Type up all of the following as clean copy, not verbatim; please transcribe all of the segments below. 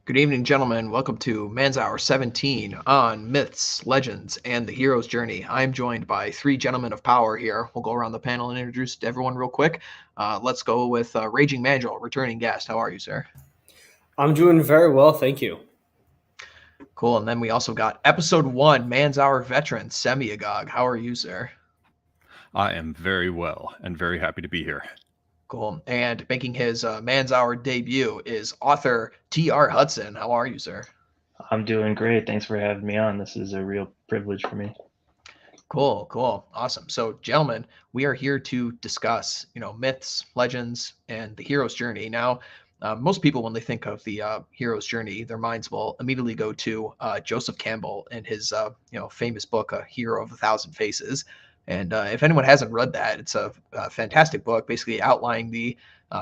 Good evening, gentlemen. Welcome to Man's Hour 17 on myths, legends, and the hero's journey. I'm joined by three gentlemen of power here. We'll go around the panel and introduce everyone real quick. Let's go with Raging Mandrill, returning guest. How are you, sir? I'm doing very well, thank you. Cool. And then we also got episode one, Man's Hour veteran, Semi-Agog. How are you, sir? I am very well and very happy to be here. Cool. And making his Man's Hour debut is author T.R. Hudson. How are you, sir? I'm doing great. Thanks for having me on. This is a real privilege for me. Cool, cool, awesome. So, gentlemen, we are here to discuss, myths, legends, and the hero's journey. Now, most people, when they think of the hero's journey, their minds will immediately go to Joseph Campbell and his, famous book, A Hero of a Thousand Faces. And if anyone hasn't read that, it's a fantastic book, basically outlining the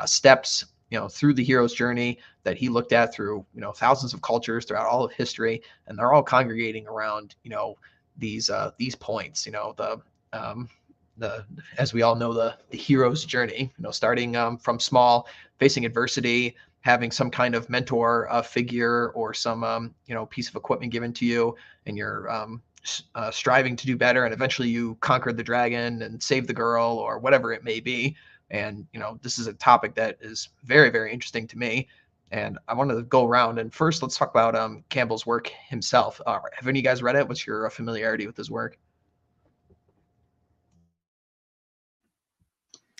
steps, through the hero's journey that he looked at through, thousands of cultures throughout all of history, and they're all congregating around, these points. The as we all know, the hero's journey. Starting from small, facing adversity, having some kind of mentor figure or some piece of equipment given to you, and you're striving to do better, and eventually you conquer the dragon and save the girl or whatever it may be. And this is a topic that is very, very interesting to me. And I wanted to go around and first let's talk about Campbell's work himself. Have any of you guys read it? What's your familiarity with his work?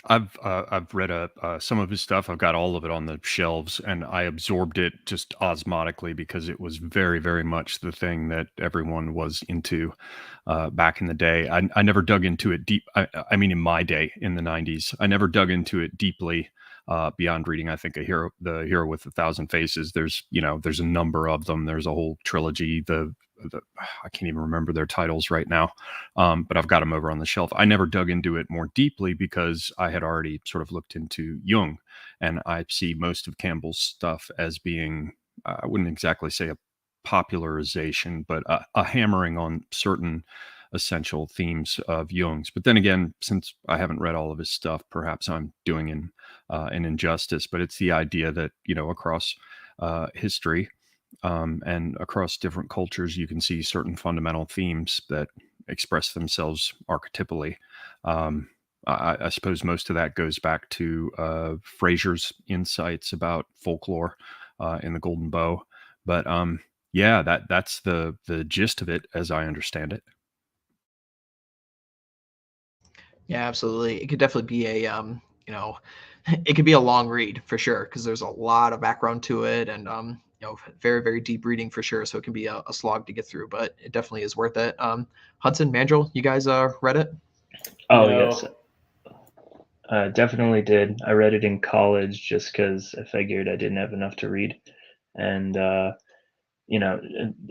I've read some of his stuff. I've got all of it on the shelves, and I absorbed it just osmotically because it was very, very much the thing that everyone was into back in the day. I never dug into it deep. I mean, in my day, in the '90s, I never dug into it deeply beyond reading. I think the hero with a thousand faces. There's a number of them. There's a whole trilogy. I can't even remember their titles right now, but I've got them over on the shelf. I never dug into it more deeply because I had already sort of looked into Jung, and I see most of Campbell's stuff as being, I wouldn't exactly say a popularization, but a hammering on certain essential themes of Jung's. But then again, since I haven't read all of his stuff, perhaps I'm doing an injustice. But it's the idea that across history and across different cultures, you can see certain fundamental themes that express themselves archetypally. I suppose most of that goes back to Fraser's insights about folklore in the Golden Bow. But yeah, that's the gist of it as I understand it. Yeah, absolutely. It could definitely be it could be a long read for sure because there's a lot of background to it and very, very deep reading for sure. So it can be a slog to get through, but it definitely is worth it. Hudson, Mandrill, you guys read it? Oh, yes, No, definitely did. I read it in college just because I figured I didn't have enough to read. And,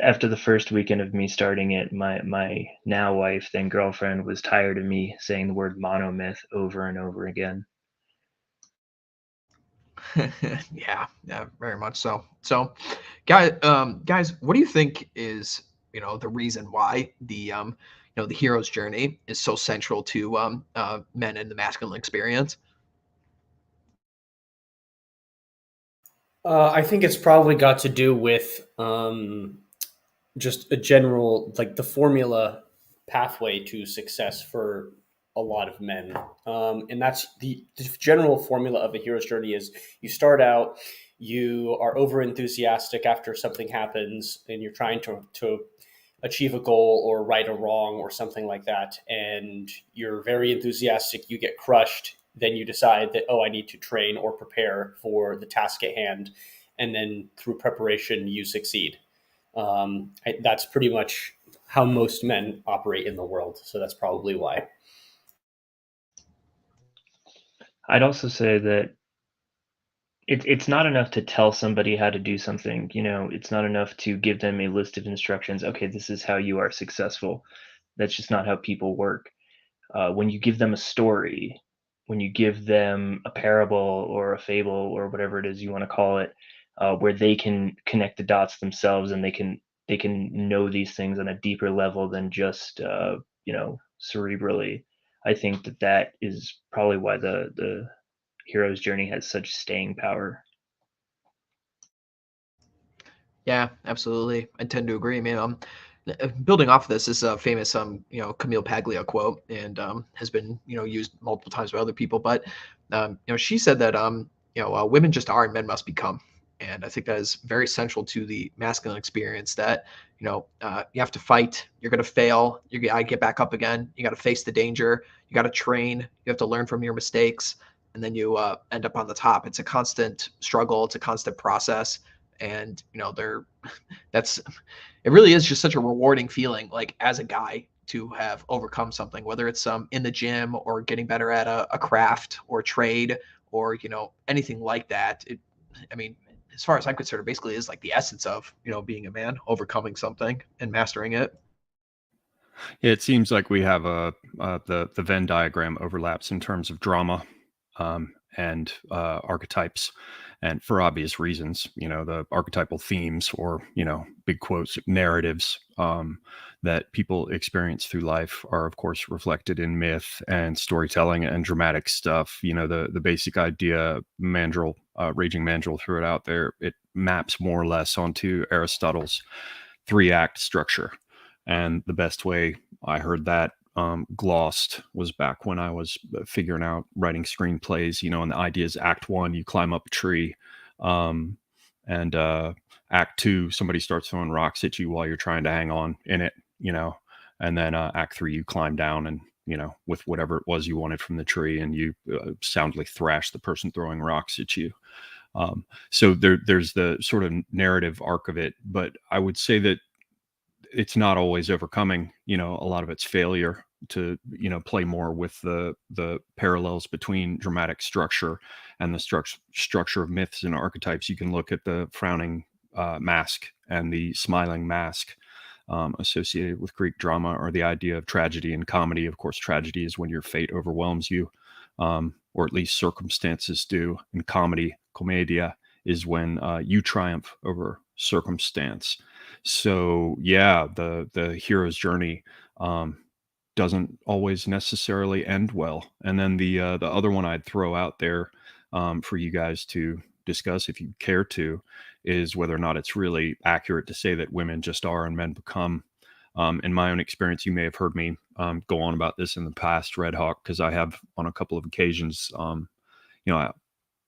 after the first weekend of me starting it, my now wife, then girlfriend, was tired of me saying the word monomyth over and over again. Yeah, yeah, very much so. So, guys, what do you think is the reason why the hero's journey is so central to men in the masculine experience? I think it's probably got to do with just a general, like the formula pathway to success for a lot of men. And that's the general formula of a hero's journey is you start out, you are over enthusiastic after something happens, and you're trying to achieve a goal or right a wrong or something like that. And you're very enthusiastic, you get crushed. Then you decide that, oh, I need to train or prepare for the task at hand. And then through preparation, you succeed. That's pretty much how most men operate in the world. So that's probably why. I'd also say that it's not enough to tell somebody how to do something. It's not enough to give them a list of instructions. Okay, this is how you are successful. That's just not how people work. When you give them a story, when you give them a parable or a fable or whatever it is you want to call it, where they can connect the dots themselves and they can know these things on a deeper level than just cerebrally. I think that is probably why the hero's journey has such staying power. Yeah, absolutely. I tend to agree. I mean, building off of this is a famous, Camille Paglia quote, and has been, used multiple times by other people. But, she said that, women just are and men must become. And I think that is very central to the masculine experience. That, you have to fight. You're going to fail. You got to get back up again. You got to face the danger. You got to train. You have to learn from your mistakes, and then you end up on the top. It's a constant struggle. It's a constant process, and that's it really is just such a rewarding feeling, like as a guy, to have overcome something, whether it's in the gym or getting better at a craft or trade, or anything like that. I mean, as far as I'm concerned, it basically is like the essence of being a man, overcoming something and mastering it. It seems like we have the Venn diagram overlaps in terms of drama, and archetypes, and for obvious reasons. The archetypal themes, or big quotes, narratives, that people experience through life are, of course, reflected in myth and storytelling and dramatic stuff. The basic idea, Mandrill, Raging Mandrill threw it out there. It maps more or less onto Aristotle's 3-act structure. And the best way I heard that glossed was back when I was figuring out writing screenplays, and the idea is act 1, you climb up a tree. And act 2, somebody starts throwing rocks at you while you're trying to hang on in it, and then act 3, you climb down and, with whatever it was you wanted from the tree, and you soundly thrash the person throwing rocks at you. So there's the sort of narrative arc of it, but I would say that it's not always overcoming, a lot of it's failure to, play more with the parallels between dramatic structure and the structure of myths and archetypes. You can look at the frowning mask and the smiling mask, associated with Greek drama, or the idea of tragedy and comedy. Of course, tragedy is when your fate overwhelms you, or at least circumstances do. And comedy, commedia, is when you triumph over circumstance. So yeah, the hero's journey doesn't always necessarily end well. And then the other one I'd throw out there, for you guys to discuss, if you care to, is whether or not it's really accurate to say that women just are and men become. In my own experience, you may have heard me go on about this in the past, Red Hawk, because I have on a couple of occasions.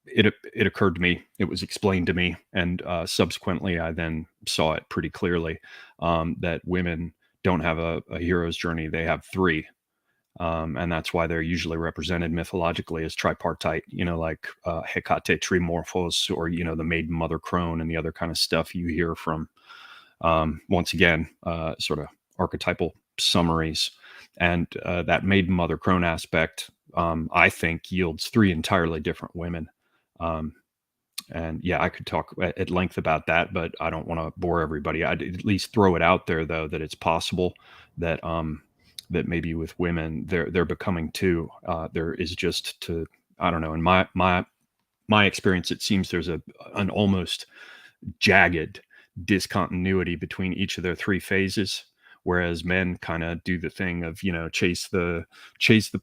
It occurred to me, it was explained to me, and subsequently I then saw it pretty clearly, that women don't have a hero's journey. They have 3. And that's why they're usually represented mythologically as tripartite, like Hecate Trimorphos, or, the maiden mother crone, and the other kind of stuff you hear from, once again, sort of archetypal summaries. And that maiden mother crone aspect, I think, yields 3 entirely different women. And yeah, I could talk at length about that, but I don't want to bore everybody. I'd at least throw it out there, though, that it's possible that that maybe with women they're becoming too. There is just, to, I don't know, in my experience, it seems there's an almost jagged discontinuity between each of their 3 phases. Whereas men kind of do the thing of, chase the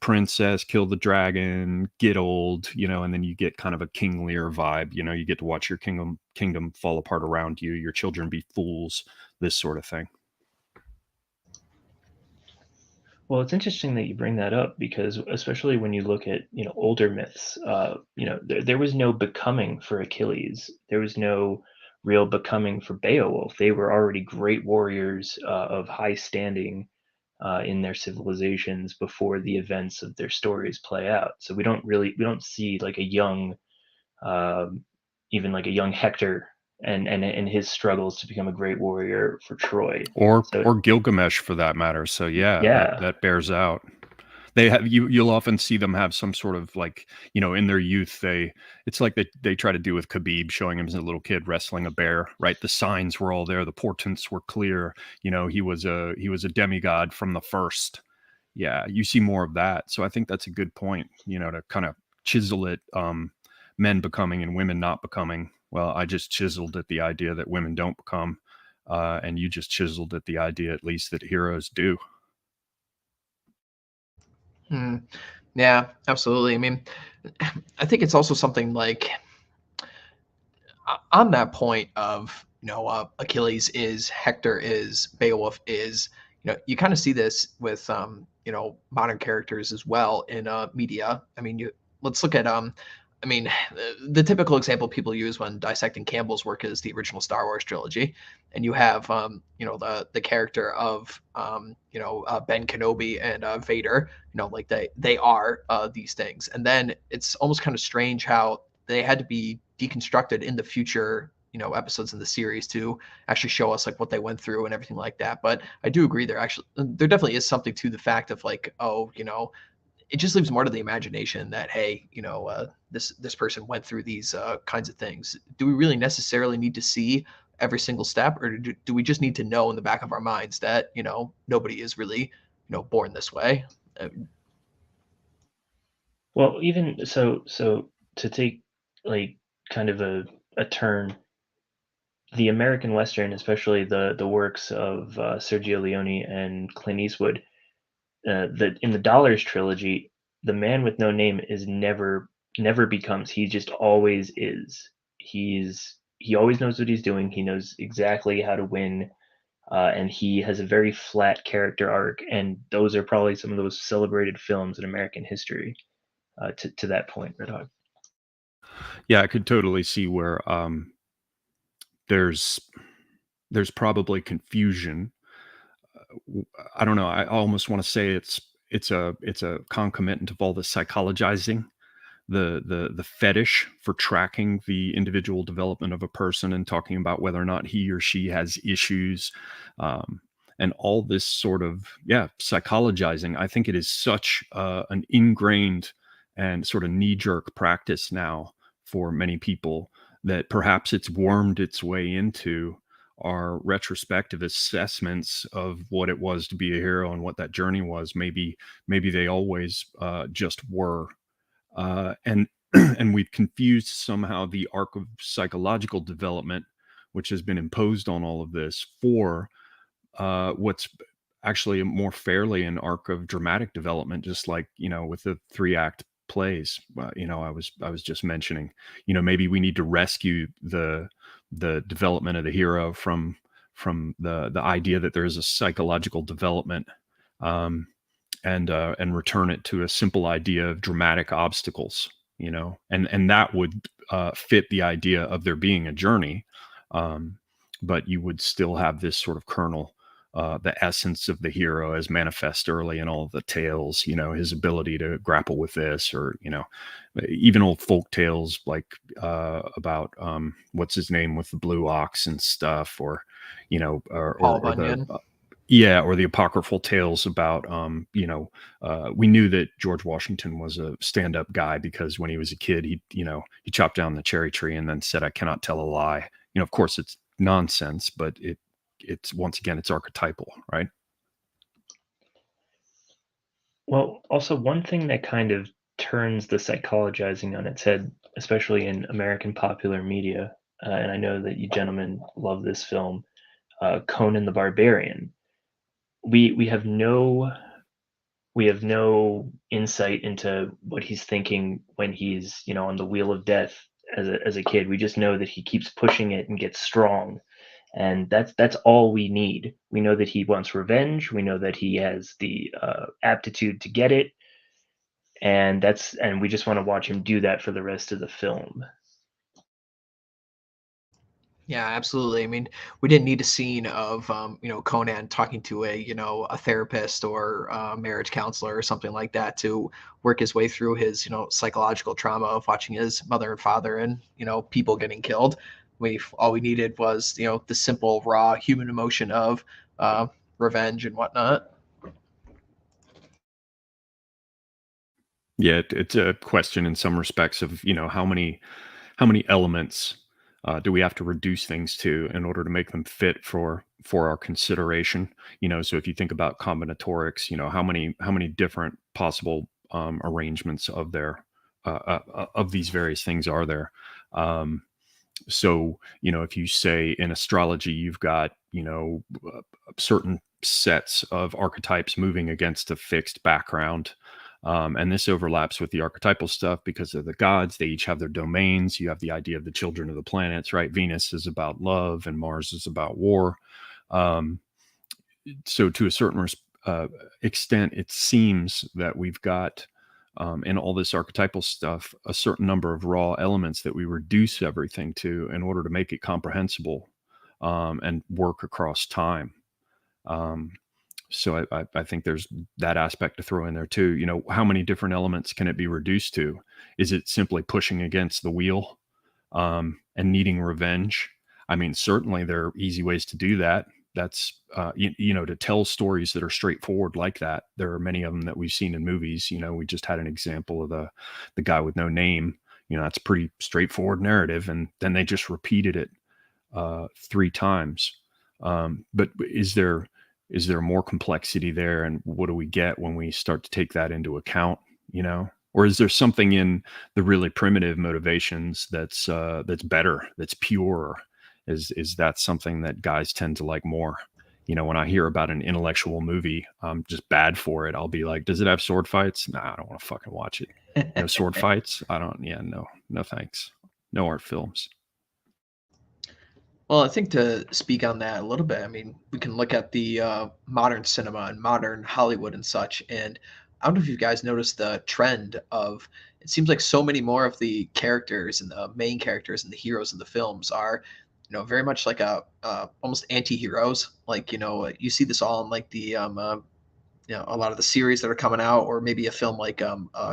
princess, kill the dragon, get old, and then you get kind of a King Lear vibe. You get to watch your kingdom fall apart around you, your children be fools, this sort of thing. Well, it's interesting that you bring that up, because especially when you look at older myths, there was no becoming for Achilles. There was no real becoming for Beowulf. They were already great warriors, of high standing in their civilizations before the events of their stories play out. So we don't see like a young, um, even like a young Hector and his struggles to become a great warrior for Troy. or So or Gilgamesh, for that matter. So yeah, yeah, that bears out. They have, you'll often see them have some sort of, like, in their youth, it's like they try to do with Khabib, showing him as a little kid wrestling a bear, right? The signs were all there, the portents were clear. He was a demigod from the first. Yeah, you see more of that. So I think that's a good point, to kind of chisel it, men becoming and women not becoming. Well, I just chiseled at the idea that women don't become, and you just chiseled at the idea, at least, that heroes do. Hmm. Yeah, absolutely. I mean, I think it's also something like, on that point of, Achilles is, Hector is, Beowulf is, you kind of see this with, modern characters as well in media. I mean, let's look at, I mean, the typical example people use when dissecting Campbell's work is the original Star Wars trilogy, and you have, the character of, Ben Kenobi and Vader. Like they are these things, and then it's almost kind of strange how they had to be deconstructed in the future, episodes in the series to actually show us like what they went through and everything like that. But I do agree there definitely is something to the fact of like, oh, it just leaves more to the imagination that, hey, this person went through these kinds of things. Do we really necessarily need to see every single step, or do we just need to know in the back of our minds that nobody is really born this way? Well, even so to take like kind of a turn, the American Western, especially the works of Sergio Leone and Clint Eastwood, in the Dollars trilogy, the man with no name is never becomes. He just always is. He always knows what he's doing. He knows exactly how to win, and he has a very flat character arc. And those are probably some of those celebrated films in American history. To that point, Red Hawk. Yeah, I could totally see where there's probably confusion. I don't know. I almost want to say it's a concomitant of all the psychologizing, the fetish for tracking the individual development of a person and talking about whether or not he or she has issues, and all this sort of psychologizing. I think it is such an ingrained and sort of knee-jerk practice now for many people that perhaps it's wormed its way into our retrospective assessments of what it was to be a hero and what that journey was. Maybe they always just were, and and we've confused somehow the arc of psychological development, which has been imposed on all of this, for what's actually more fairly an arc of dramatic development, just like with the 3-act plays. I was just mentioning, maybe we need to rescue the development of the hero from the idea that there is a psychological development, and return it to a simple idea of dramatic obstacles, and that would fit the idea of there being a journey, but you would still have this sort of kernel, the essence of the hero as manifest early in all of the tales, his ability to grapple with this, or, even old folk tales like about what's his name with the blue ox and stuff, or, Paul or the, Bunyan. or the apocryphal tales about, we knew that George Washington was a stand-up guy because when he was a kid, he chopped down the cherry tree and then said, "I cannot tell a lie." Of course it's nonsense, but it's once again, it's archetypal, right? Well, also one thing that kind of turns the psychologizing on its head, especially in American popular media, and I know that you gentlemen love this film, Conan the Barbarian. We have no insight into what he's thinking when he's on the wheel of death as a kid. We just know that he keeps pushing it and gets strong, and that's all we need. We know that he wants revenge. We know that he has the aptitude to get it, and we just want to watch him do that for the rest of the film. Yeah, absolutely. I mean, we didn't need a scene of, Conan talking to a therapist or a marriage counselor or something like that to work his way through his, psychological trauma of watching his mother and father and, people getting killed. All we needed was, the simple, raw human emotion of revenge and whatnot. Yeah, it's a question in some respects of, how many elements do we have to reduce things to in order to make them fit for our consideration? So if you think about combinatorics, how many different possible arrangements of these various things are there? So if you say in astrology you've got certain sets of archetypes moving against a fixed background, And this overlaps with the archetypal stuff because of the gods. They each have their domains. You have the idea of the children of the planets, right? Venus is about love and Mars is about war. So to a certain extent, it seems that we've got in all this archetypal stuff a certain number of raw elements that we reduce everything to in order to make it comprehensible and work across time. So I think there's that aspect to throw in there too. You know, how many different elements can it be reduced to? Is it simply pushing against the wheel and needing revenge? I mean, certainly there are easy ways to do that. That's, you know, to tell stories that are straightforward like that. There are many of them that we've seen in movies. You know, we just had an example of the guy with no name. You know, that's pretty straightforward narrative. And then they just repeated it 3 times. But is there more complexity there? And what do we get when we start to take that into account, you know? Or is there something in the really primitive motivations that's better, that's pure? Is that something that guys tend to like more? You know, when I hear about an intellectual movie, I'm just bad for it. I'll be like, does it have sword fights? Nah, I don't want to fucking watch it. No sword fights? No thanks. No art films. Well, I think to speak on that a little bit, I mean, we can look at the modern cinema and modern Hollywood and such. And I don't know if you guys noticed the trend of it seems like so many more of the characters and the main characters and the heroes in the films are, very much like a almost anti-heroes. Like, you see this all in like the a lot of the series that are coming out, or maybe a film like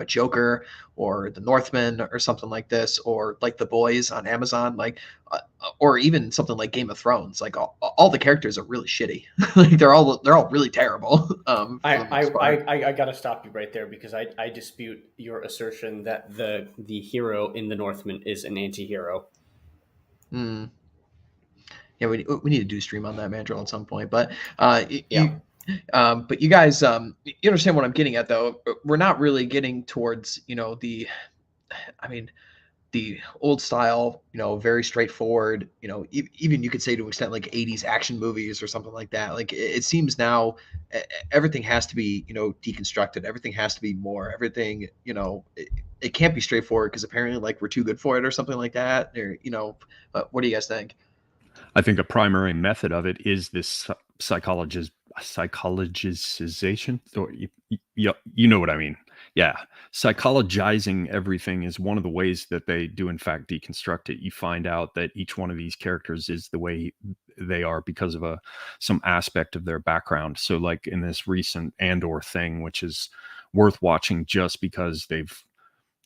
Joker or The Northman or something like this, or like The Boys on Amazon, like, or even something like Game of Thrones. Like all the characters are really shitty. Like they're all really terrible. I gotta stop you right there because I dispute your assertion that the hero in The Northman is an anti-hero. Mm. Yeah, we need to do stream on that, Mandrill, at some point. But but you guys, you understand what I'm getting at, though. We're not really getting towards, the old style, very straightforward, even you could say to an extent like 80s action movies or something like that. Like it seems now everything has to be, deconstructed. Everything has to be more. Everything, it can't be straightforward because apparently like we're too good for it or something like that. Or, what do you guys think? I think a primary method of it is this psychologization. Or you know what I mean? Yeah, psychologizing everything is one of the ways that they do in fact deconstruct it. You find out that each one of these characters is the way they are because of some aspect of their background. So, like in this recent Andor thing, which is worth watching just because they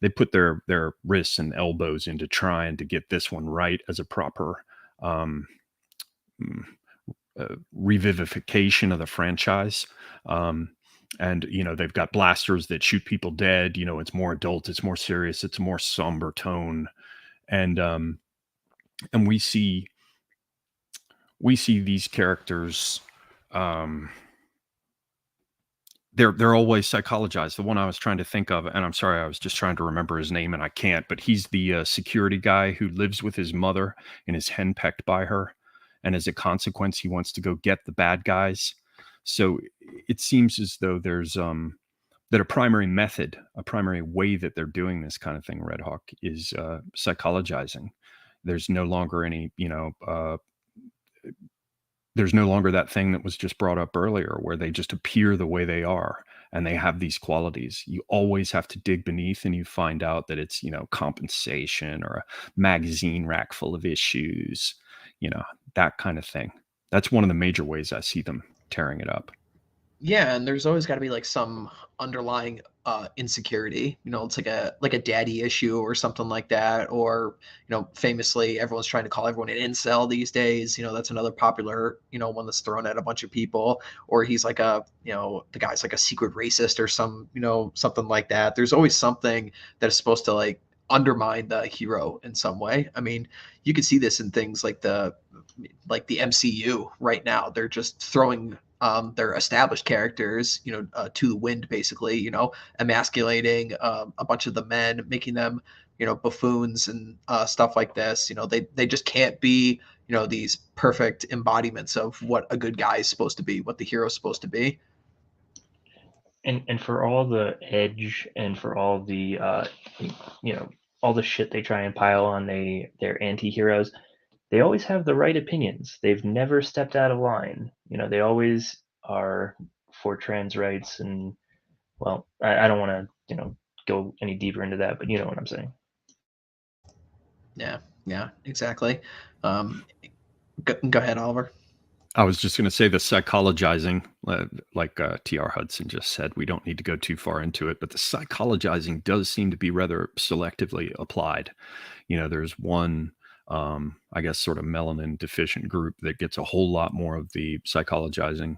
put their wrists and elbows into trying to get this one right as a proper revivification of the franchise. And they've got blasters that shoot people dead. It's more adult, it's more serious, it's a more somber tone. And we see these characters, they're always psychologized. The one I was trying to think of, and I'm sorry, I was just trying to remember his name and I can't, but he's the security guy who lives with his mother and is henpecked by her. And as a consequence, he wants to go get the bad guys. So it seems as though there's that a primary method, a primary way that they're doing this kind of thing, Red Hawk, is psychologizing. There's no longer any, there's no longer that thing that was just brought up earlier where they just appear the way they are and they have these qualities. You always have to dig beneath and you find out that it's, compensation or a magazine rack full of issues, that kind of thing. That's one of the major ways I see them tearing it up. Yeah, and there's always got to be like some underlying insecurity. It's like a daddy issue or something like that. Or famously, everyone's trying to call everyone an incel these days. That's another popular one that's thrown at a bunch of people. Or he's like the guy's like a secret racist or something like that. There's always something that is supposed to like undermine the hero in some way. I mean, you can see this in things like the MCU right now. They're just throwing their established characters, to the wind, basically, emasculating a bunch of the men, making them, buffoons and stuff like this. They just can't be, these perfect embodiments of what a good guy is supposed to be, what the hero is supposed to be. And for all the edge and for all the all the shit they try and pile on their anti-heroes, they always have the right opinions. They've never stepped out of line. They always are for trans rights. And well, I don't want to go any deeper into that, but you know what I'm saying. Yeah, exactly. Go ahead, Oliver. I was just going to say the psychologizing, like T.R. Hudson just said, we don't need to go too far into it, but the psychologizing does seem to be rather selectively applied. There's one, I guess, sort of melanin deficient group that gets a whole lot more of the psychologizing,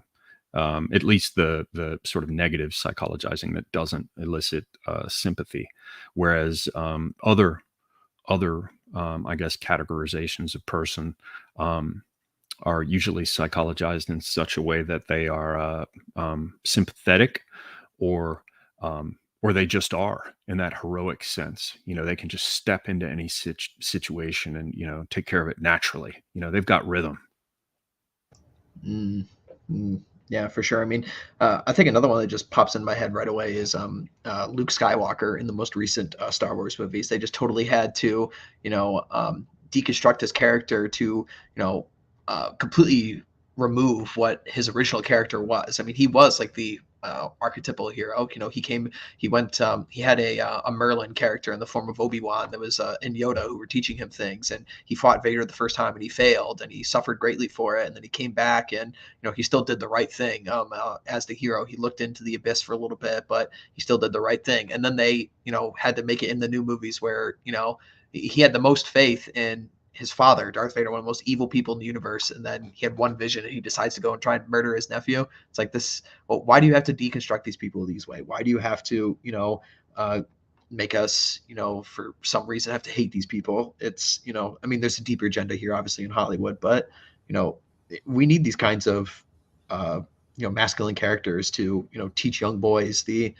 at least the sort of negative psychologizing that doesn't elicit sympathy, whereas other I guess categorizations of person are usually psychologized in such a way that they are sympathetic, or they just are in that heroic sense. They can just step into any situation and take care of it naturally. They've got rhythm. Yeah, for sure. I mean, I think another one that just pops in my head right away is Luke Skywalker in the most recent Star Wars movies. They just totally had to, deconstruct his character to, completely remove what his original character was. I mean, he was like the archetypal hero. He had a Merlin character in the form of Obi-Wan that was and Yoda, who were teaching him things, and he fought Vader the first time and he failed and he suffered greatly for it, and then he came back and he still did the right thing as the hero. He looked into the abyss for a little bit, but he still did the right thing. And then they had to make it in the new movies where he had the most faith in his father, Darth Vader, one of the most evil people in the universe, and then he had one vision and he decides to go and try and murder his nephew. It's like this. Well, why do you have to deconstruct these people these way? Why do you have to, make us, for some reason have to hate these people? It's, I mean, there's a deeper agenda here, obviously in Hollywood, but we need these kinds of, masculine characters to, teach young boys the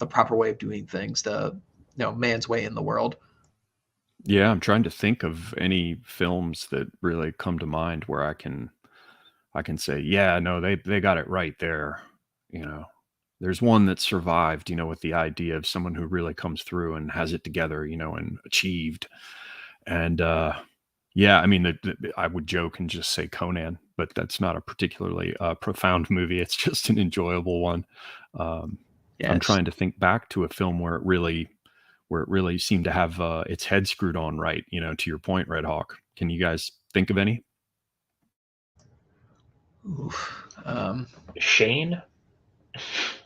proper way of doing things, the, man's way in the world. Yeah, I'm trying to think of any films that really come to mind where I can say, yeah, no, they got it right there. There's one that survived, with the idea of someone who really comes through and has it together, and achieved. And yeah, I mean, I would joke and just say Conan, but that's not a particularly profound movie. It's just an enjoyable one. I'm trying to think back to a film where it really seemed to have its head screwed on right, to your point, Red Hawk. Can you guys think of any? Shane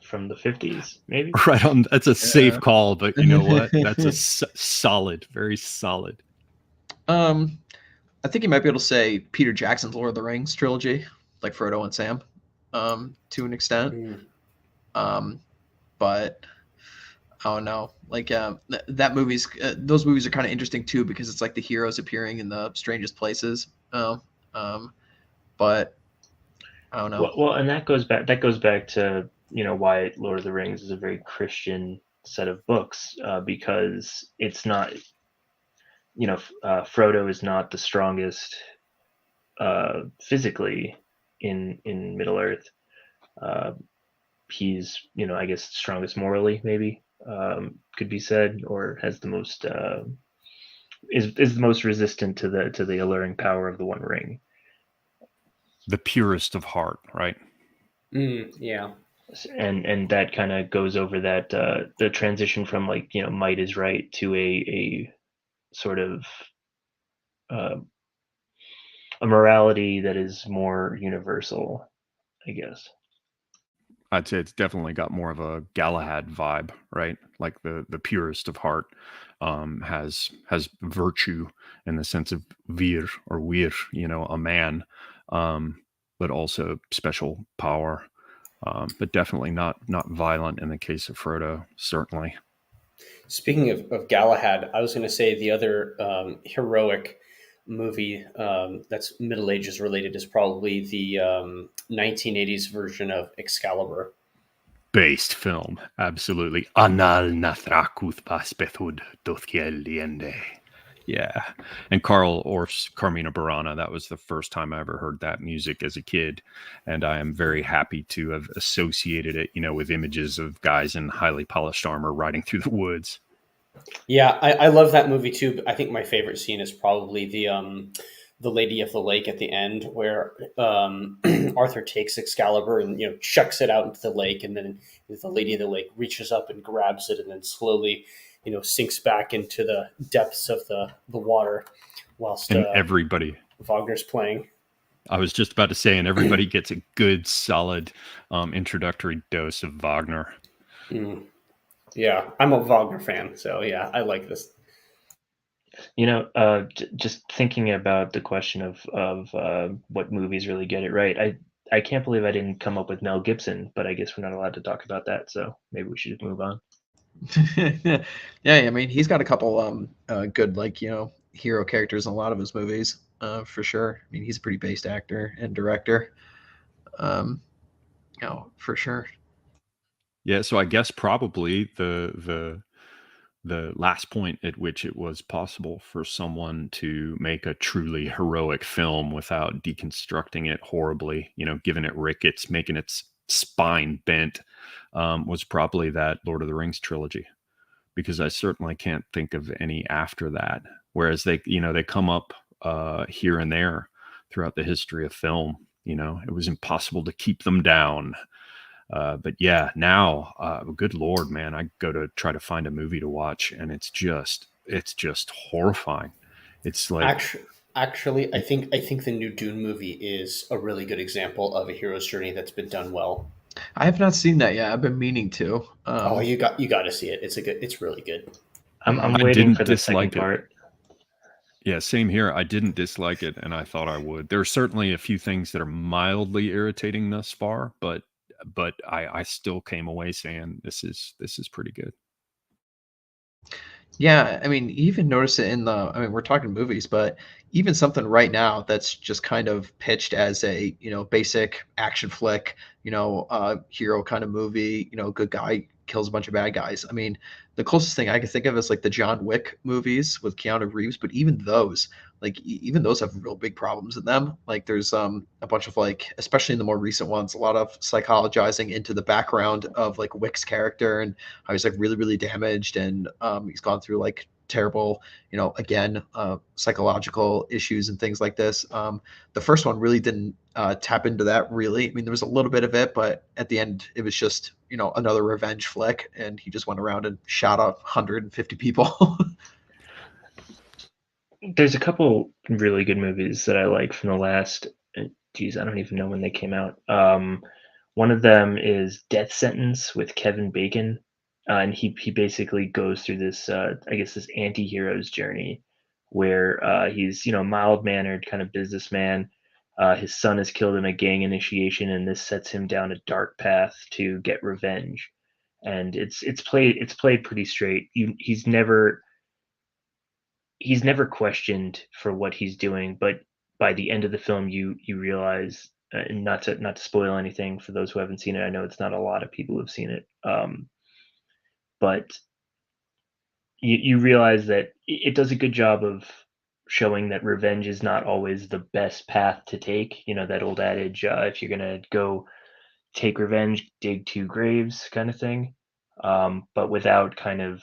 from the 50s, maybe. Right on. That's a safe call, but you know what? That's a solid, very solid. I think you might be able to say Peter Jackson's Lord of the Rings trilogy, like Frodo and Sam, to an extent. But oh no, like that movie's those movies are kind of interesting too, because it's like the heroes appearing in the strangest places. But I don't know. Well, and that goes back to why Lord of the Rings is a very Christian set of books, because it's not Frodo is not the strongest physically in Middle Earth. He's I guess strongest morally, maybe. Could be said, or has the most is the most resistant to the alluring power of the One Ring. The purest of heart, right? Yeah. And that kind of goes over that the transition from might is right to a sort of a morality that is more universal, I guess. I'd say it's definitely got more of a Galahad vibe, right? Like the purest of heart has virtue in the sense of vir or wir, a man, but also special power, but definitely not violent in the case of Frodo, certainly. Speaking of Galahad, I was going to say the other heroic movie that's Middle Ages related is probably the 1980s version of Excalibur. Based film, absolutely. Anal nathrakuth paspethud dothkiel diende. Yeah. And Carl Orff's Carmina Burana, that was the first time I ever heard that music as a kid. And I am very happy to have associated it, with images of guys in highly polished armor riding through the woods. Yeah, I love that movie too. But I think my favorite scene is probably the Lady of the Lake at the end, where Arthur takes Excalibur and chucks it out into the lake, and then the Lady of the Lake reaches up and grabs it, and then slowly sinks back into the depths of the water, whilst And everybody, Wagner's playing. I was just about to say, and everybody gets a good, solid introductory dose of Wagner. Mm. Yeah, I'm a Wagner fan, so yeah, I like this. Just thinking about the question of what movies really get it right. I can't believe I didn't come up with Mel Gibson, but I guess we're not allowed to talk about that, so maybe we should just move on. Yeah, I mean, he's got a couple good hero characters in a lot of his movies, for sure. I mean, he's a pretty based actor and director, for sure. Yeah, so I guess probably the last point at which it was possible for someone to make a truly heroic film without deconstructing it horribly, giving it rickets, making its spine bent, was probably that Lord of the Rings trilogy, because I certainly can't think of any after that. Whereas they come up here and there throughout the history of film. It was impossible to keep them down. But yeah, now, good Lord, man, I go to try to find a movie to watch, and it's just horrifying. It's like, Actually, I think the new Dune movie is a really good example of a hero's journey that's been done well. I have not seen that yet. I've been meaning to. Oh, you got to see it. It's really good. I'm I waiting didn't for the second dislike it. part. Yeah, same here. I didn't dislike it, and I thought I would. There are certainly a few things that are mildly irritating thus far, but I still came away saying this is pretty good. Yeah, I mean, you even notice it I mean, we're talking movies, but even something right now that's just kind of pitched as a, basic action flick, hero kind of movie, good guy kills a bunch of bad guys. I mean, the closest thing I can think of is like the John Wick movies with Keanu Reeves, but even those, even those have real big problems in them. Like there's a bunch of especially in the more recent ones, a lot of psychologizing into the background of like Wick's character and how he's like really, really damaged, and he's gone through like terrible, again, psychological issues and things like this. The first one really didn't tap into that really. I mean, there was a little bit of it, but at the end, it was just another revenge flick, and he just went around and shot 150 people. There's a couple really good movies that I like from the last. Geez, I don't even know when they came out. One of them is Death Sentence with Kevin Bacon, and he basically goes through this I guess this anti-hero's journey, where he's mild mannered kind of businessman. His son is killed in a gang initiation, and this sets him down a dark path to get revenge. And it's played pretty straight. He's never questioned for what he's doing, but by the end of the film, you realize, and not to spoil anything for those who haven't seen it. I know it's not a lot of people who've seen it, but you realize that it does a good job of showing that revenge is not always the best path to take. That old adage, if you're gonna go take revenge, dig two graves, kind of thing. But without kind of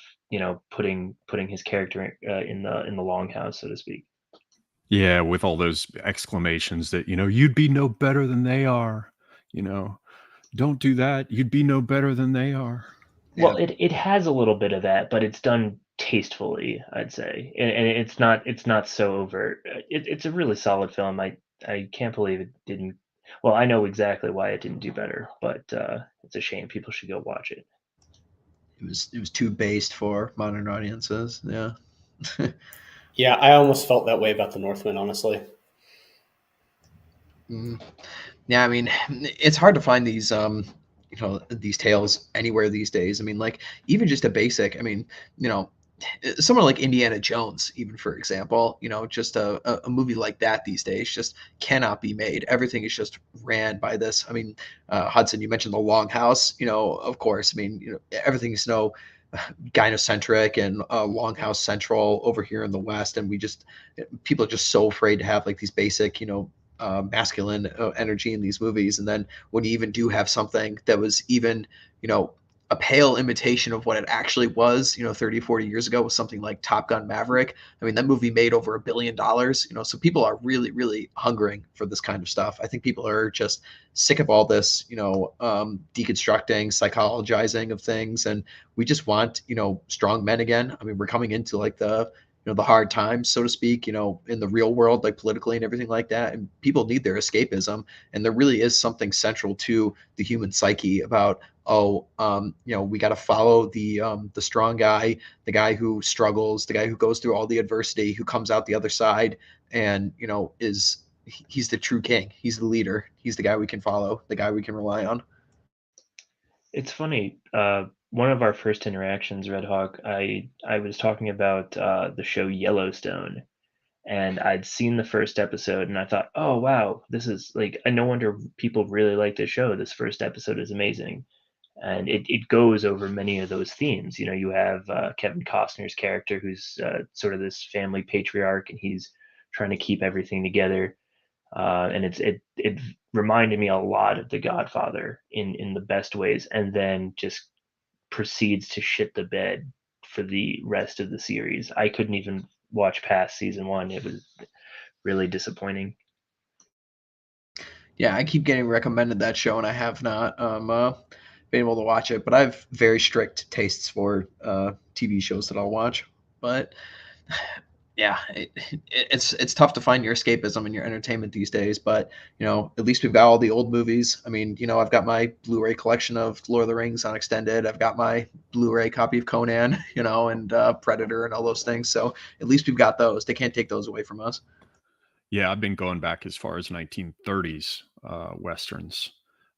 putting his character in the longhouse, so to speak. Yeah, with all those exclamations that, you'd be no better than they are, don't do that. You'd be no better than they are. Well, it has a little bit of that, but it's done tastefully, I'd say, and it's not so overt. It's a really solid film. I can't believe it didn't. Well, I know exactly why it didn't do better, but it's a shame. People should go watch it. It was too based for modern audiences. Yeah. Yeah, I almost felt that way about the Northman, honestly. Yeah, I mean, it's hard to find these these tales anywhere these days. I mean, like even just a basic, I mean, someone like Indiana Jones, even for example, just a movie like that these days just cannot be made. Everything is just ran by this. I mean, Hudson, you mentioned the Longhouse, of course. I mean, everything's gynocentric and Longhouse Central over here in the West, and people are just so afraid to have like these basic, masculine energy in these movies. And then when you even do have something that was even, a pale imitation of what it actually was, 30, 40 years ago, with something like Top Gun Maverick. I mean, that movie made over $1 billion, so people are really, really hungering for this kind of stuff. I think people are just sick of all this, deconstructing, psychologizing of things. And we just want, strong men again. I mean, we're coming into like the hard times, so to speak, in the real world, like politically and everything like that. And people need their escapism. And there really is something central to the human psyche about, we got to follow the strong guy, the guy who struggles, the guy who goes through all the adversity, who comes out the other side, and he's the true king. He's the leader. He's the guy we can follow, the guy we can rely on. It's funny. One of our first interactions, Red Hawk, I was talking about the show Yellowstone, and I'd seen the first episode, and I thought, oh wow, this is like, no wonder people really like this show. This first episode is amazing, and it goes over many of those themes. You have Kevin Costner's character, who's sort of this family patriarch, and he's trying to keep everything together. And it reminded me a lot of The Godfather in the best ways, and then just proceeds to shit the bed for the rest of the series. I couldn't even watch past season one. It was really disappointing. Yeah, I keep getting recommended that show, and I have not been able to watch it. But I have very strict tastes for TV shows that I'll watch. But yeah, it's tough to find your escapism and your entertainment these days. But at least we've got all the old movies. I mean, I've got my Blu-ray collection of Lord of the Rings on extended. I've got my Blu-ray copy of Conan, and Predator and all those things. So at least we've got those. They can't take those away from us. Yeah, I've been going back as far as 1930s westerns,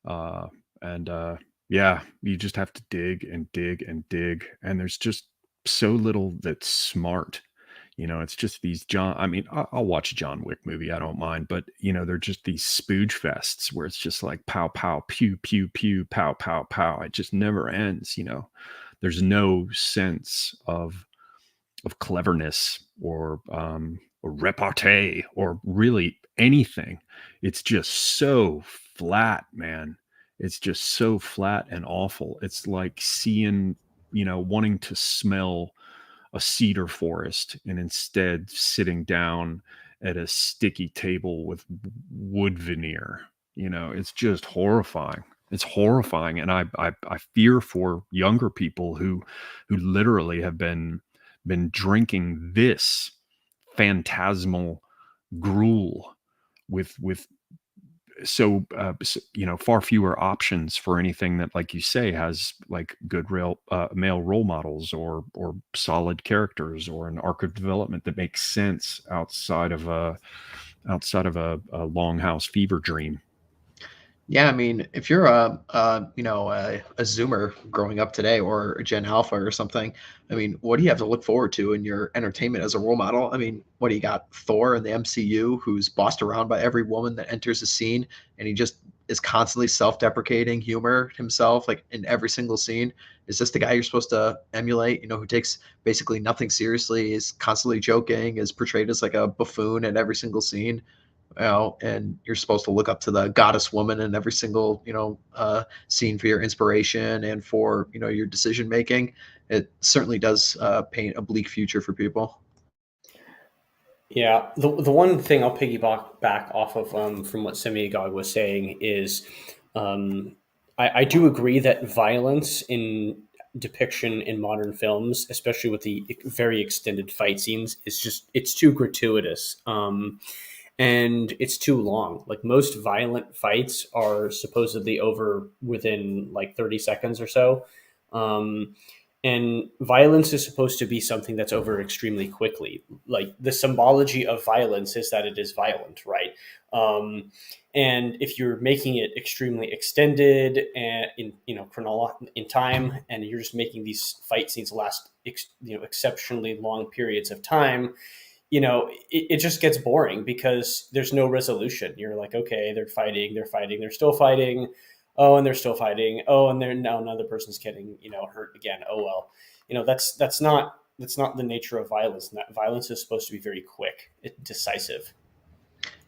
and yeah, you just have to dig and dig and dig, and there's just so little that's smart. It's just these John. I mean, I'll watch a John Wick movie, I don't mind, but they're just these spooge fests where it's just like pow pow pew pew pew pow pow pow. It just never ends. There's no sense of cleverness or repartee or really anything. It's just so flat, man. It's just so flat and awful. It's like seeing, wanting to smell a cedar forest and instead sitting down at a sticky table with wood veneer. It's just horrifying. It's horrifying. And I fear for younger people who literally have been drinking this phantasmal gruel with far fewer options for anything that, like you say, has like good male role models or solid characters or an arc of development that makes sense outside of a Longhouse fever dream. Yeah, I mean, if you're a Zoomer growing up today or a Gen Alpha or something, I mean, what do you have to look forward to in your entertainment as a role model? I mean, what do you got? Thor in the MCU, who's bossed around by every woman that enters the scene, and he just is constantly self-deprecating humor himself, like in every single scene. Is this the guy you're supposed to emulate? Who takes basically nothing seriously, is constantly joking, is portrayed as like a buffoon in every single scene. And you're supposed to look up to the goddess woman in every single, scene for your inspiration and for, your decision making. It certainly does paint a bleak future for people. Yeah, the one thing I'll piggyback back off of from what Semiagog was saying is, I do agree that violence in depiction in modern films, especially with the very extended fight scenes, it's too gratuitous. And it's too long. Like most violent fights are supposedly over within like 30 seconds or so. Um, and violence is supposed to be something that's over extremely quickly. Like the symbology of violence is that it is violent, right? And if you're making it extremely extended and in time, and you're just making these fight scenes last exceptionally long periods of time, it just gets boring because there's no resolution. You're like, okay, they're fighting, they're still fighting. Oh, and they're still fighting. Oh, and now another person's getting, hurt again. Oh, well, That's not the nature of violence. And that violence is supposed to be very quick, decisive.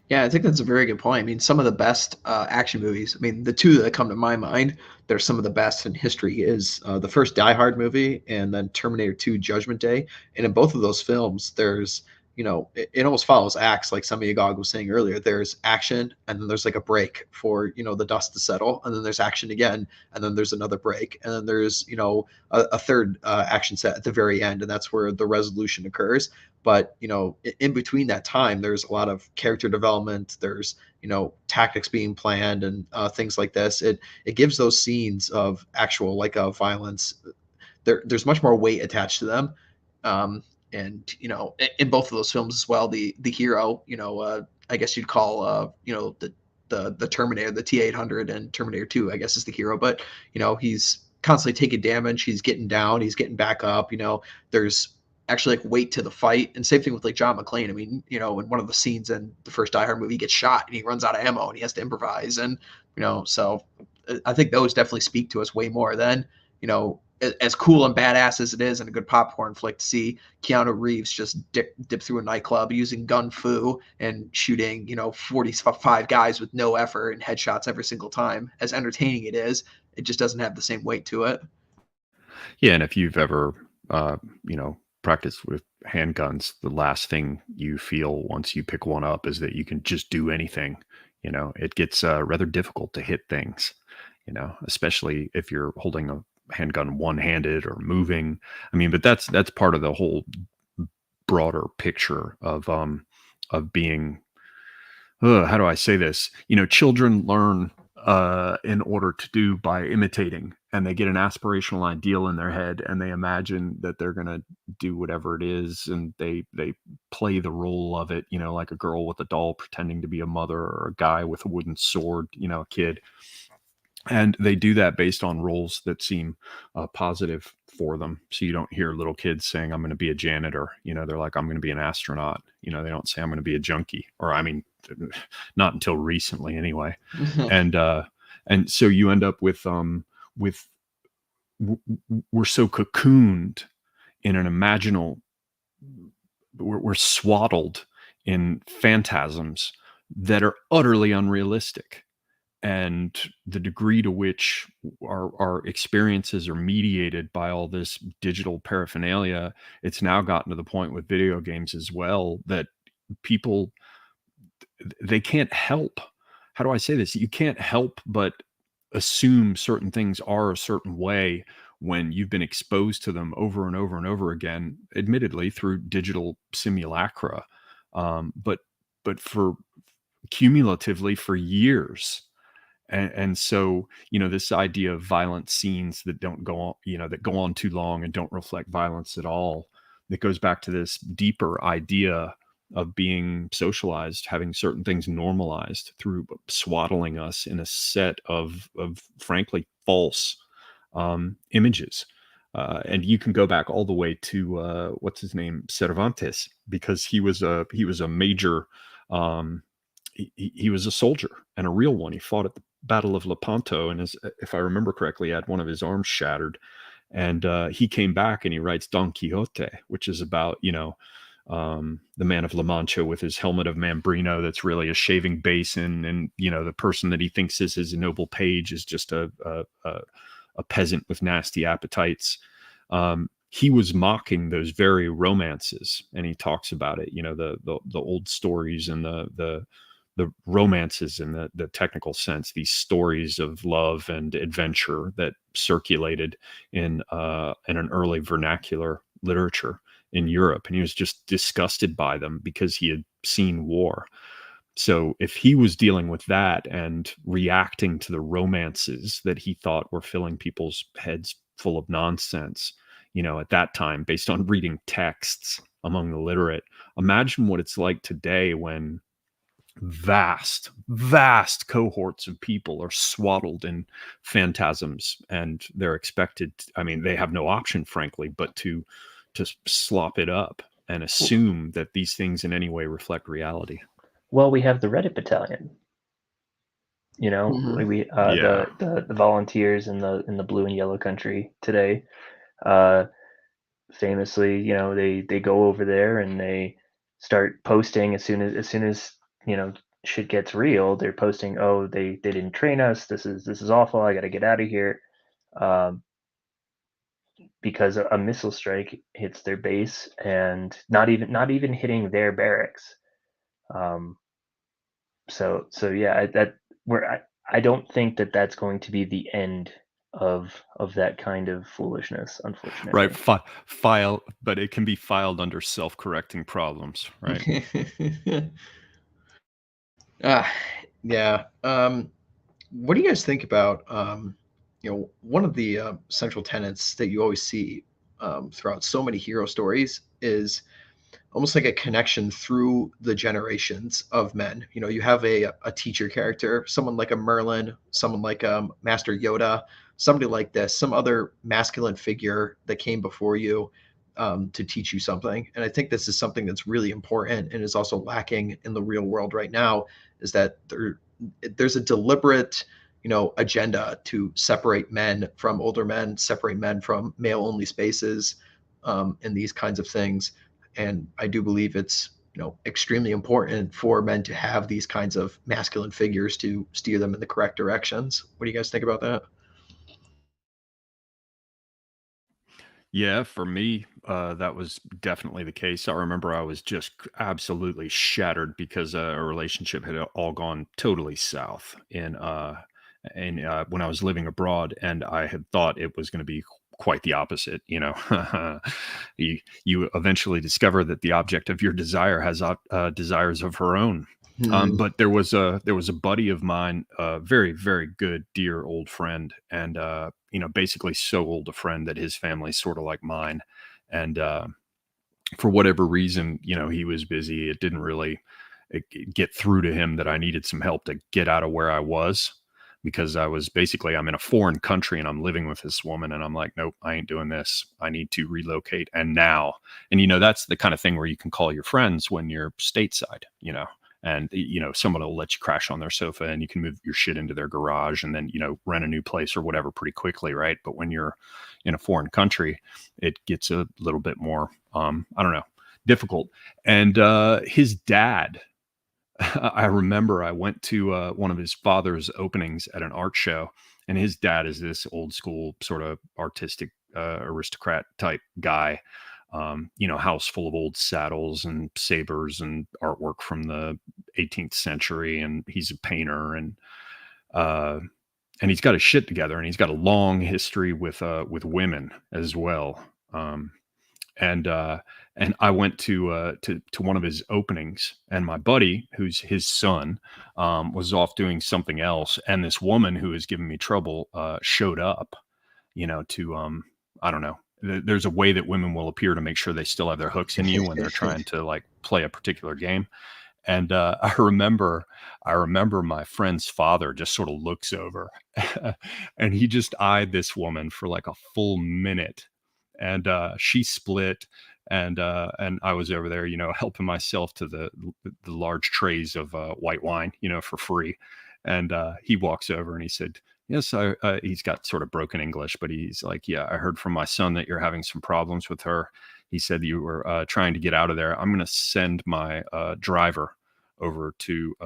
Yeah, I think that's a very good point. I mean, some of the best action movies. I mean, the two that come to my mind, they're some of the best in history. Is the first Die Hard movie, and then Terminator 2: Judgment Day. And in both of those films, there's it almost follows acts, like some of Yagog was saying earlier. There's action, and then there's like a break for the dust to settle, and then there's action again, and then there's another break, and then there's a third action set at the very end, and that's where the resolution occurs. But in between that time, there's a lot of character development. There's tactics being planned, and things like this. It gives those scenes of actual like violence. There's much more weight attached to them. And in both of those films as well, the hero, I guess you'd call the Terminator, the T-800, and Terminator 2, I guess, is the hero. But he's constantly taking damage. He's getting down. He's getting back up. There's actually like weight to the fight. And same thing with like John McClane. I mean, in one of the scenes in the first Die Hard movie, he gets shot and he runs out of ammo and he has to improvise. And so I think those definitely speak to us way more than as cool and badass as it is in a good popcorn flick to see Keanu Reeves just dip through a nightclub using gun fu and shooting 45 guys with no effort and headshots every single time. As entertaining it is, it just doesn't have the same weight to it. Yeah, and if you've ever, practiced with handguns, the last thing you feel once you pick one up is that you can just do anything. It gets rather difficult to hit things. Especially if you're holding a handgun one-handed or moving. I mean, but that's part of the whole broader picture of being. How do I say this? Children learn in order to do by imitating, and they get an aspirational ideal in their head, and they imagine that they're going to do whatever it is, and they play the role of it, like a girl with a doll pretending to be a mother, or a guy with a wooden sword, a kid. And they do that based on roles that seem positive for them. So you don't hear little kids saying, I'm going to be a janitor. They're like, I'm going to be an astronaut. They don't say I'm going to be a junkie, or I mean, not until recently anyway. And so you end up with we're so cocooned in an imaginal, we're swaddled in phantasms that are utterly unrealistic. And the degree to which our experiences are mediated by all this digital paraphernalia, it's now gotten to the point with video games as well that people, they can't help. How do I say this? You can't help but assume certain things are a certain way when you've been exposed to them over and over and over again, admittedly through digital simulacra, but for cumulatively for years. And so, this idea of violent scenes that don't go on, that go on too long and don't reflect violence at all, that goes back to this deeper idea of being socialized, having certain things normalized through swaddling us in a set of frankly false images. And you can go back all the way to what's his name, Cervantes, because he was a major. He was a soldier, and a real one. He fought at the Battle of Lepanto, and if I remember correctly, had one of his arms shattered. And he came back and he writes Don Quixote, which is about, the man of La Mancha with his helmet of Mambrino that's really a shaving basin. And, the person that he thinks is his noble page is just a peasant with nasty appetites. He was mocking those very romances, and he talks about it, the old stories and the romances in the technical sense, these stories of love and adventure that circulated in an early vernacular literature in Europe. And he was just disgusted by them because he had seen war. So if he was dealing with that and reacting to the romances that he thought were filling people's heads full of nonsense, at that time, based on reading texts among the literate, imagine what it's like today when vast cohorts of people are swaddled in phantasms, and they're expected, they have no option, frankly, but to slop it up and assume that these things in any way reflect reality. Well, we have the Reddit battalion. Mhm. We Yeah. the volunteers in the blue and yellow country today. famously, they go over there and they start posting as soon as shit gets real. They're posting, oh, they didn't train us. This is awful. I got to get out of here. Um, because a missile strike hits their base and not even hitting their barracks. Um, so yeah, I don't think that that's going to be the end of that kind of foolishness, Right. unfortunately. File, but it can be filed under self-correcting problems, right? Ah, yeah. What do you guys think about, one of the central tenets that you always see throughout so many hero stories is almost like a connection through the generations of men. You have a teacher character, someone like a Merlin, someone like Master Yoda, somebody like this, some other masculine figure that came before you to teach you something. And I think this is something that's really important and is also lacking in the real world right now, is that there's a deliberate agenda to separate men from older men, separate men from male only spaces, and these kinds of things. And I do believe it's extremely important for men to have these kinds of masculine figures to steer them in the correct directions. What do you guys think about that? Yeah, for me, that was definitely the case. I remember I was just absolutely shattered because a relationship had all gone totally south in when I was living abroad, and I had thought it was going to be quite the opposite. You eventually discover that the object of your desire has desires of her own. Hmm. But there was a buddy of mine, a very very good dear old friend, and basically so old a friend that his family's sort of like mine, and for whatever reason, he was busy. It didn't really get through to him that I needed some help to get out of where I was, because I'm in a foreign country and I'm living with this woman, and I'm like, nope, I ain't doing this. I need to relocate. And now, and that's the kind of thing where you can call your friends when you're stateside, and someone will let you crash on their sofa and you can move your shit into their garage and then rent a new place or whatever pretty quickly, right? But when you're in a foreign country, it gets a little bit more I don't know, difficult. And his dad, I remember I went to one of his father's openings at an art show, and his dad is this old school sort of artistic aristocrat type guy. House full of old saddles and sabers and artwork from the 18th century, and he's a painter, uh, and he's got his shit together, and he's got a long history with women as well. And I went to one of his openings, and my buddy, who's his son, was off doing something else, and this woman who was giving me trouble showed up, to I don't know. There's a way that women will appear to make sure they still have their hooks in you when they're trying to like play a particular game. And I remember my friend's father just sort of looks over, and he just eyed this woman for like a full minute, and she split, and I was over there, helping myself to the large trays of white wine, for free. And he walks over and he said, "Yes, he's got sort of broken English, but he's like, yeah, I heard from my son that you're having some problems with her. He said you were trying to get out of there. I'm going to send my driver over to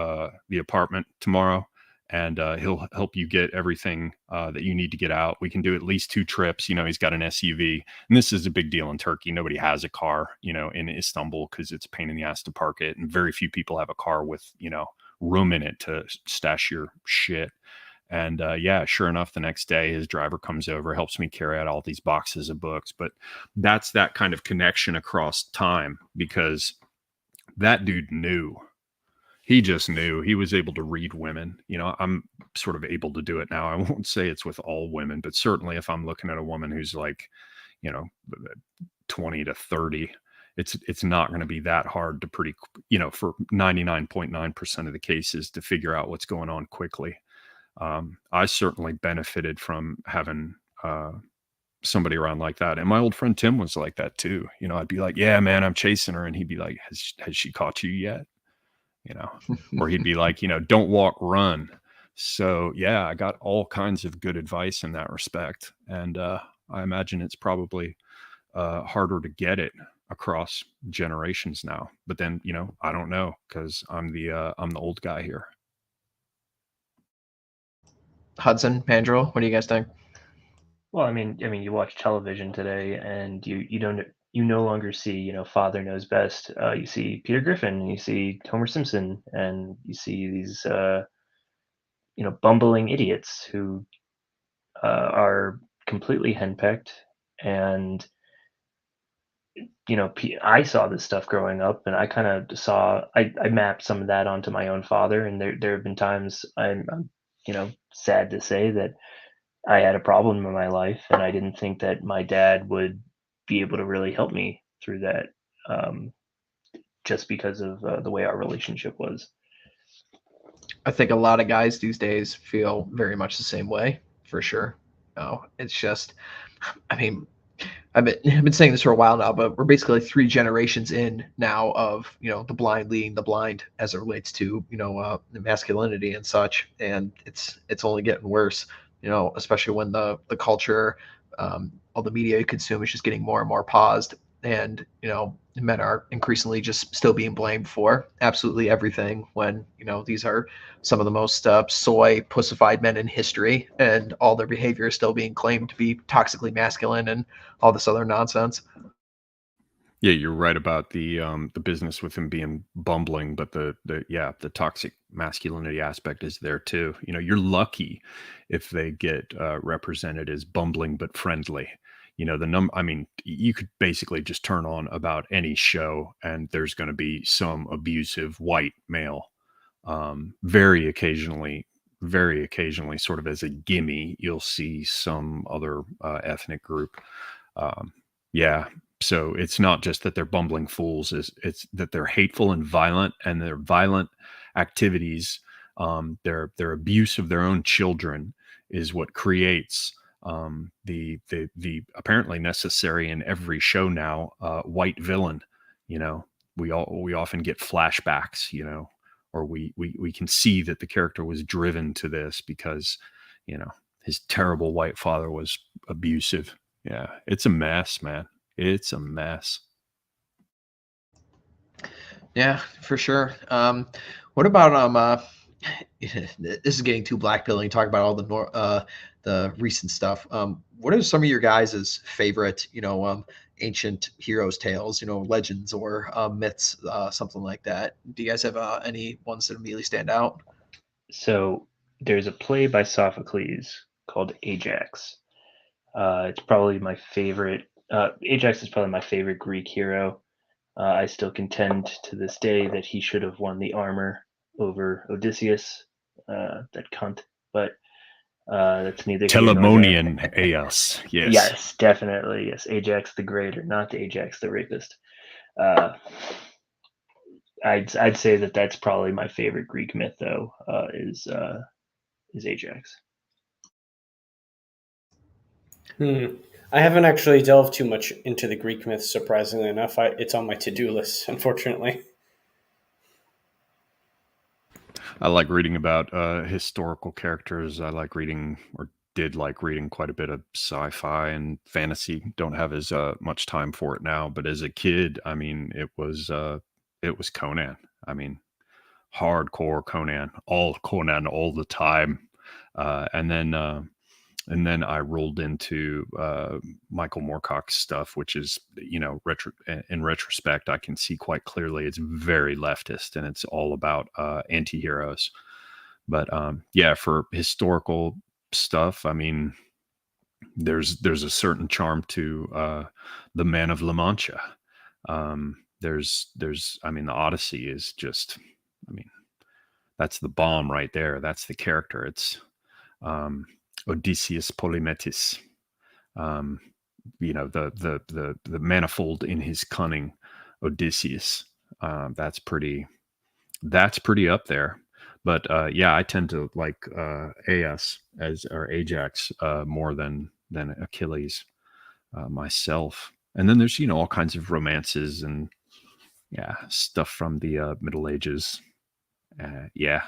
the apartment tomorrow, and he'll help you get everything that you need to get out. We can do at least 2 trips. He's got an SUV, and this is a big deal in Turkey. Nobody has a car, in Istanbul, because it's a pain in the ass to park it, and very few people have a car with room in it to stash your shit." And yeah, sure enough, the next day his driver comes over, helps me carry out all these boxes of books. But that's that kind of connection across time, because that dude knew. He just knew. He was able to read women. I'm sort of able to do it now. I won't say it's with all women, but certainly if I'm looking at a woman who's like, you know, 20 to 30, it's not going to be that hard to for 99.9% of the cases to figure out what's going on quickly. I certainly benefited from having somebody around like that. And my old friend Tim was like that too. I'd be like, "Yeah, man, I'm chasing her." And he'd be like, has she caught you yet? Or he'd be like, "Don't walk, run." So yeah, I got all kinds of good advice in that respect. And I imagine it's probably harder to get it across generations now. But then, I don't know, because I'm the old guy here. Hudson, Pandro, what do you guys think? Well, I mean, you watch television today, and you no longer see, father knows best. You see Peter Griffin, and you see Homer Simpson, and you see these, bumbling idiots who are completely henpecked. And I saw this stuff growing up, and I kind of I mapped some of that onto my own father, and there have been times I'm sad to say that I had a problem in my life, and I didn't think that my dad would be able to really help me through that, um, just because of the way our relationship was. I think a lot of guys these days feel very much the same way, for sure. No, it's just, I mean, I've been saying this for a while now, but we're basically 3 generations in now of the blind leading the blind as it relates to the masculinity and such, and it's only getting worse. Especially when the culture, all the media you consume is just getting more and more paused, and men are increasingly just still being blamed for absolutely everything when these are some of the most soy pussified men in history, and all their behavior is still being claimed to be toxically masculine and all this other nonsense. Yeah, you're right about the business with him being bumbling, but the toxic masculinity aspect is there too. You're lucky if they get represented as bumbling but friendly. I mean, you could basically just turn on about any show, and there's going to be some abusive white male. Very occasionally, sort of as a gimme, you'll see some other ethnic group. Um, yeah, so it's not just that they're bumbling fools; it's that they're hateful and violent, and their violent activities, their abuse of their own children, is what creates the apparently necessary in every show now white villain. You know, we often get flashbacks. Or we can see that the character was driven to this because his terrible white father was abusive. Yeah, it's a mess, man. It's a mess. Yeah, for sure. What about this is getting too black pilling. Talk about all the recent stuff. What are some of your guys' favorite, ancient heroes tales, legends or myths, something like that? Do you guys have any ones that immediately stand out? So there's a play by Sophocles called Ajax. It's probably my favorite. Ajax is probably my favorite Greek hero. I still contend to this day that he should have won the armor over Odysseus, that cunt. But that's neither here nor there. Telamonian Aeus, yes. Yes, definitely. Yes, Ajax the Greater, not Ajax the Rapist. Uh, I'd say that that's probably my favorite Greek myth, though. Is Ajax. I haven't actually delved too much into the Greek myths, surprisingly enough. It's on my to-do list, unfortunately. I like reading about historical characters. I like reading, or did like reading, quite a bit of sci-fi and fantasy. Don't have as much time for it now, but as a kid, I mean, it was Conan. I mean, hardcore Conan, all the time, and then I rolled into Michael Moorcock's stuff, which is, in retrospect, I can see quite clearly it's very leftist and it's all about anti-heroes. But yeah, for historical stuff, I mean, there's a certain charm to the Man of La Mancha. I mean, the Odyssey is just, I mean, that's the bomb right there. That's the character. It's Odysseus Polymetis. The manifold in his cunning Odysseus. That's pretty up there. But yeah, I tend to like Ajax more than Achilles myself. And then there's all kinds of romances and stuff from the Middle Ages. Yeah.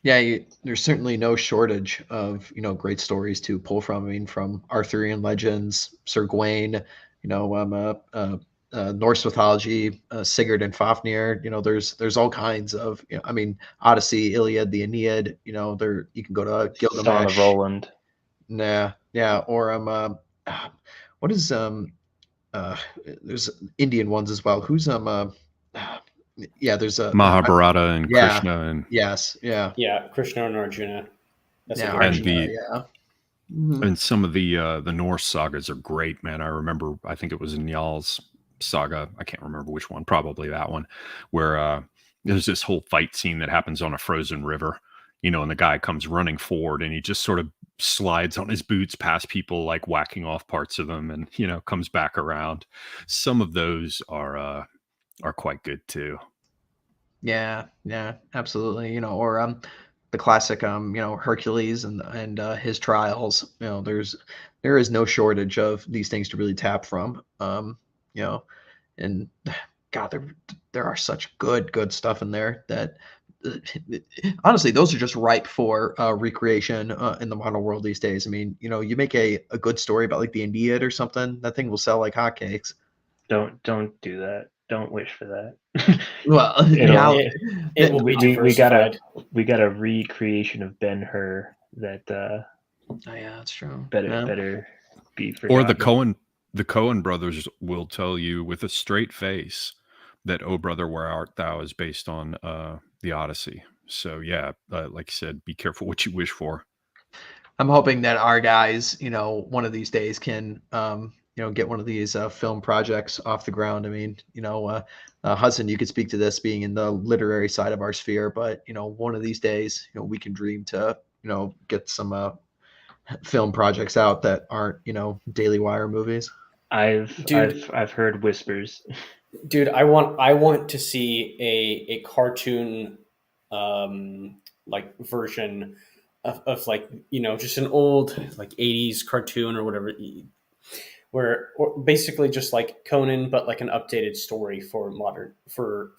Yeah, there's certainly no shortage of great stories to pull from. I mean, from Arthurian legends, Sir Gawain, Norse mythology, Sigurd and Fafnir. There's all kinds of. I mean, Odyssey, Iliad, the Aeneid. There you can go to Song of Gilgamesh. Roland. Nah, yeah, or what is uh, there's Indian ones as well. Who's yeah, there's a Mahabharata and yeah, Krishna and yes, yeah. Yeah, Krishna and Arjuna. That's a Yeah, good one. and Arjuna, the yeah. Mhm. and some of the Norse sagas are great, man. I remember, I think it was in Njal's saga. I can't remember which one. Probably that one, where there's this whole fight scene that happens on a frozen river. And the guy comes running forward, and he just sort of slides on his boots past people, like whacking off parts of them, and comes back around. Some of those are quite good too. Yeah, yeah, absolutely. Or the classic Hercules and his trials. There is no shortage of these things to really tap from. You know, and God, there are such good stuff in there that honestly, those are just ripe for recreation in the modern world these days. I mean, you make a good story about like the Aeneid or something, that thing will sell like hotcakes. Don't do that. Don't wish for that. Well, It'll now It will be we got diversified. a recreation of Ben-Hur that oh yeah, that's true. better Yeah. better be Or the forgotten. Cohen brothers will tell you with a straight face that "Oh Brother, Where Art Thou" is based on the Odyssey. So yeah, like I said, be careful what you wish for. I'm hoping that our guys, one of these days can, get one of these film projects off the ground. I mean, Hudson, you could speak to this being in the literary side of our sphere, but one of these days, we can dream to, get some film projects out that aren't, Daily Wire movies. Dude, I've heard whispers. dude, I want to see a cartoon like version of like just an old like 80s cartoon or whatever, where or basically just like Conan but like an updated story for modern for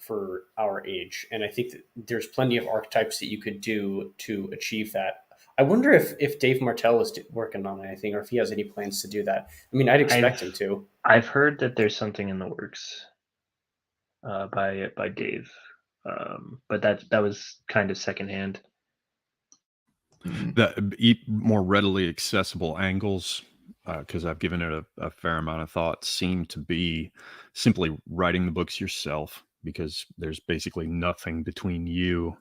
our age. And I think that there's plenty of archetypes that you could do to achieve that. I wonder if Dave Martell is working on anything, or if he has any plans to do that. I mean, I'd expect him I've to. I've heard that there's something in the works by Dave, but that was kind of secondhand. Mhm. The more readily accessible angles, because I've given it a fair amount of thought, seem to be simply writing the books yourself, because there's basically nothing between you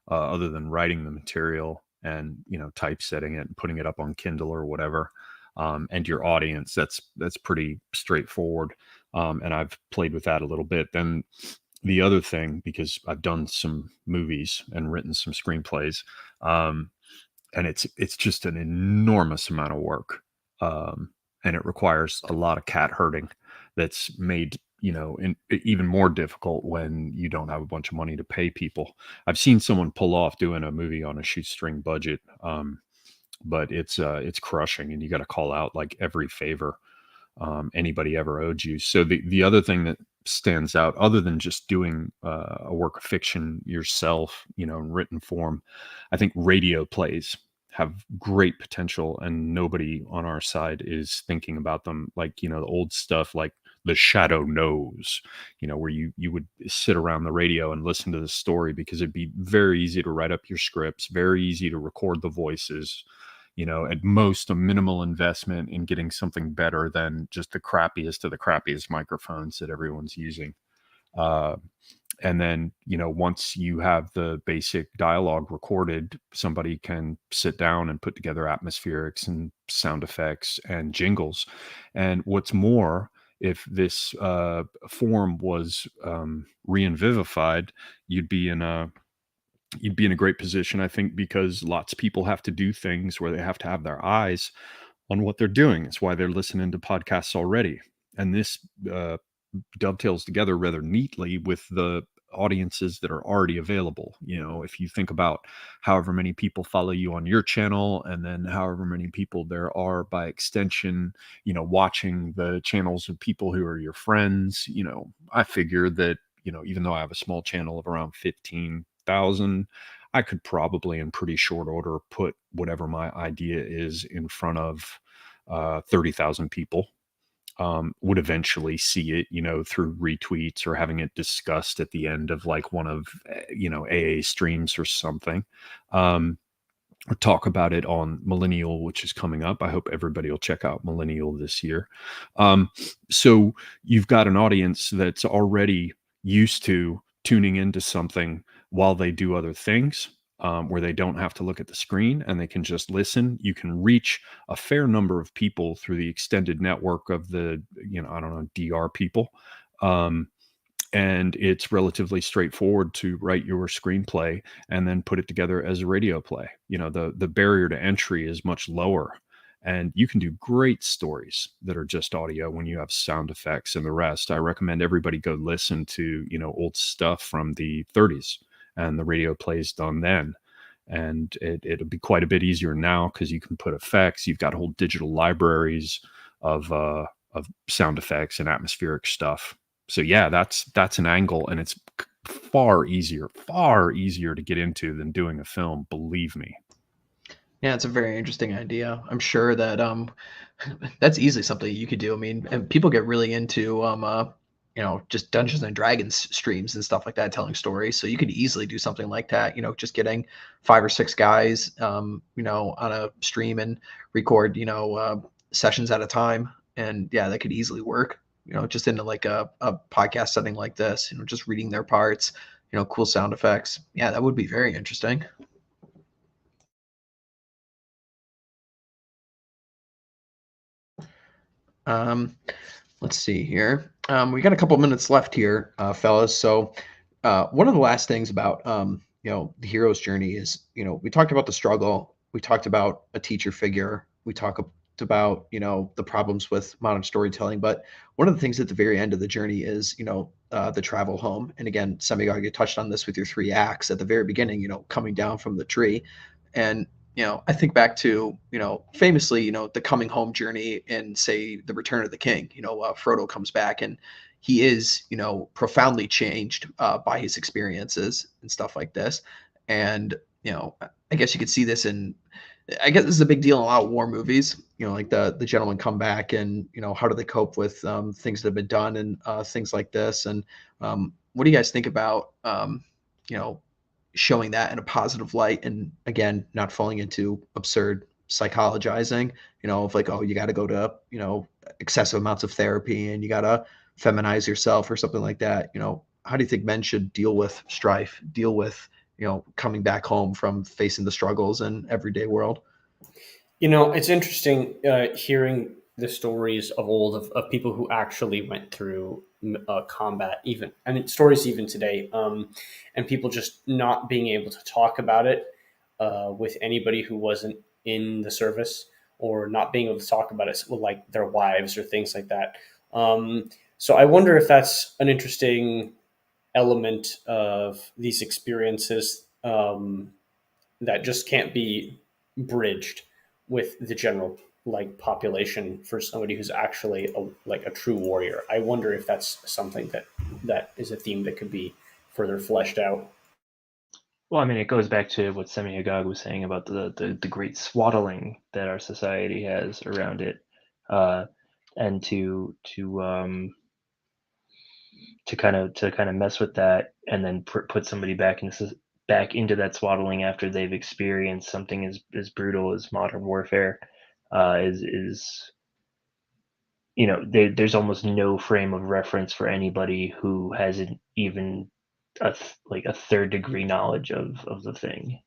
other than writing the material and typesetting it and putting it up on Kindle or whatever, and your audience. That's pretty straightforward, and I've played with that a little bit. Then the other thing, because I've done some movies and written some screenplays, and it's just an enormous amount of work, and it requires a lot of cat herding that's made even more difficult when you don't have a bunch of money to pay people. I've seen someone pull off doing a movie on a shoestring budget, but it's crushing, and you got to call out like every favor anybody ever owed you. So the other thing that stands out, other than just doing a work of fiction yourself, in written form, I think radio plays have great potential, and nobody on our side is thinking about them. Like the old stuff, like The Shadow Knows, where you would sit around the radio and listen to the story, because it'd be very easy to write up your scripts, very easy to record the voices, at most a minimal investment in getting something better than just the crappiest of the crappiest microphones that everyone's using. Uh, and then, once you have the basic dialogue recorded, somebody can sit down and put together atmospherics and sound effects and jingles. And what's more, if this form was reinvivified, you'd be in a great position, I think, because lots of people have to do things where they have to have their eyes on what they're doing. It's why they're listening to podcasts already. And this dovetails together rather neatly with the audiences that are already available. If you think about however many people follow you on your channel, and then however many people there are by extension, watching the channels of people who are your friends, I figure that, even though I have a small channel of around 15,000, I could probably in pretty short order put whatever my idea is in front of 30,000 people. Would eventually see it, through retweets or having it discussed at the end of like one of, AA streams or something. Or talk about it on Millennial, which is coming up. I hope everybody will check out Millennial this year. So you've got an audience that's already used to tuning into something while they do other things, where they don't have to look at the screen and they can just listen. You can reach a fair number of people through the extended network of the, I don't know, DR people. And it's relatively straightforward to write your screenplay and then put it together as a radio play. The barrier to entry is much lower, and you can do great stories that are just audio when you have sound effects and the rest. I recommend everybody go listen to, old stuff from the 30s and the radio plays done then. And it'll be quite a bit easier now because you can put effects. You've got whole digital libraries of sound effects and atmospheric stuff. So yeah, that's an angle, and it's far easier to get into than doing a film, believe me. Yeah, it's a very interesting idea. I'm sure that that's easily something you could do. I mean, and people get really into just Dungeons and Dragons streams and stuff like that, telling stories. So you could easily do something like that. Just getting 5 or 6 guys, on a stream and record, sessions at a time, and yeah, that could easily work. Just into like a podcast setting like this. Just reading their parts. Cool sound effects. Yeah, that would be very interesting. Let's see here. We got a couple minutes left here, fellas. So, one of the last things about the hero's journey is, we talked about the struggle. We talked about a teacher figure. We talked about the problems with modern storytelling. But one of the things at the very end of the journey is the travel home. And again, Semigog, you touched on this with your 3 acts at the very beginning. Coming down from the tree, and I think back to, famously, the coming home journey in, say, The Return of the King. Frodo comes back and he is, profoundly changed by his experiences and stuff like this. And, I guess you could see this I guess this is a big deal in a lot of war movies, like the gentlemen come back and, how do they cope with things that have been done and things like this. And what do you guys think about, showing that in a positive light, and again, not falling into absurd psychologizing, of like, oh, you got to go to, excessive amounts of therapy and you got to feminize yourself or something like that. How do you think men should deal with strife, deal with, coming back home from facing the struggles in everyday world? It's interesting hearing the stories of old of people who actually went through combat, even, and stories even today, and people just not being able to talk about it with anybody who wasn't in the service, or not being able to talk about it with like their wives or things like that. So I wonder if that's an interesting element of these experiences that just can't be bridged with the general population for somebody who's actually a true warrior. I wonder if that's something that is a theme that could be further fleshed out. Well, I mean, it goes back to what Semi Agag was saying about the great swaddling that our society has around it, and to kind of mess with that, and then put somebody back into that swaddling after they've experienced something as brutal as modern warfare, is there's almost no frame of reference for anybody who hasn't even a third degree knowledge of the thing.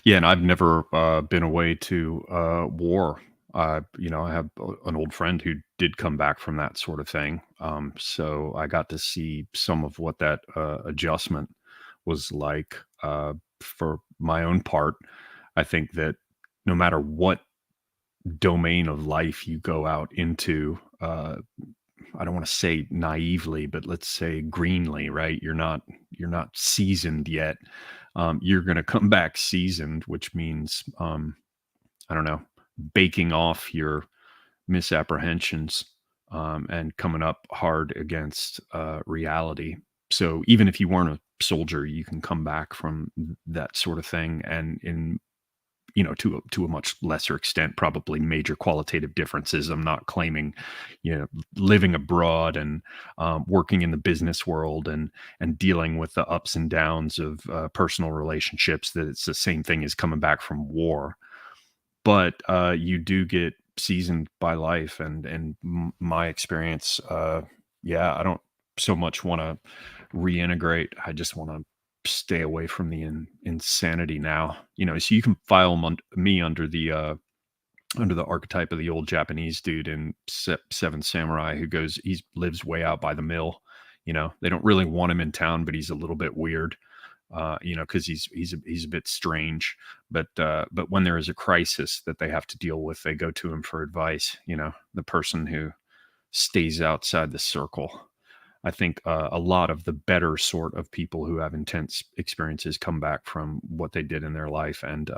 Yeah, and I've never been away to war. I have an old friend who did come back from that sort of thing. So I got to see some of what that adjustment was like. For my own part, I think that no matter what domain of life you go out into, I don't want to say naively, but let's say greenly, right? You're not seasoned yet. You're going to come back seasoned, which means, I don't know, baking off your misapprehensions, and coming up hard against reality. So even if you weren't a soldier, you can come back from that sort of thing, and in to a much lesser extent, probably major qualitative differences. I'm not claiming, living abroad and working in the business world and dealing with the ups and downs of personal relationships, that it's the same thing as coming back from war. But you do get seasoned by life, and my experience. Yeah, I don't so much want to reintegrate. I just want to stay away from the insanity now. So you can file me under the archetype of the old Japanese dude in Seven Samurai, who he lives way out by the mill. They don't really want him in town, but he's a little bit weird. Because he's a bit strange. But when there is a crisis that they have to deal with, they go to him for advice. The person who stays outside the circle. I think a lot of the better sort of people who have intense experiences come back from what they did in their life, and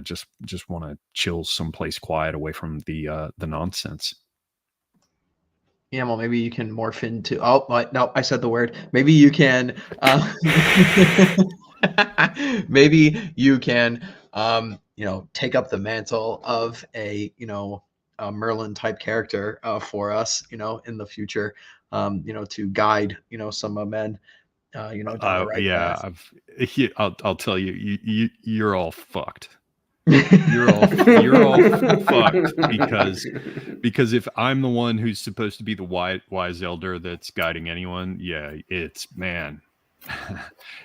just want to chill someplace quiet away from the nonsense. Yeah, well, maybe you can morph into. Oh, no, I said the word. Maybe you can. Maybe you can. Take up the mantle of a Merlin type character for us. In the future. To guide some men. Down the right path. I'll tell you, you're all fucked. You're all fucked because if I'm the one who's supposed to be the wise elder that's guiding anyone, it's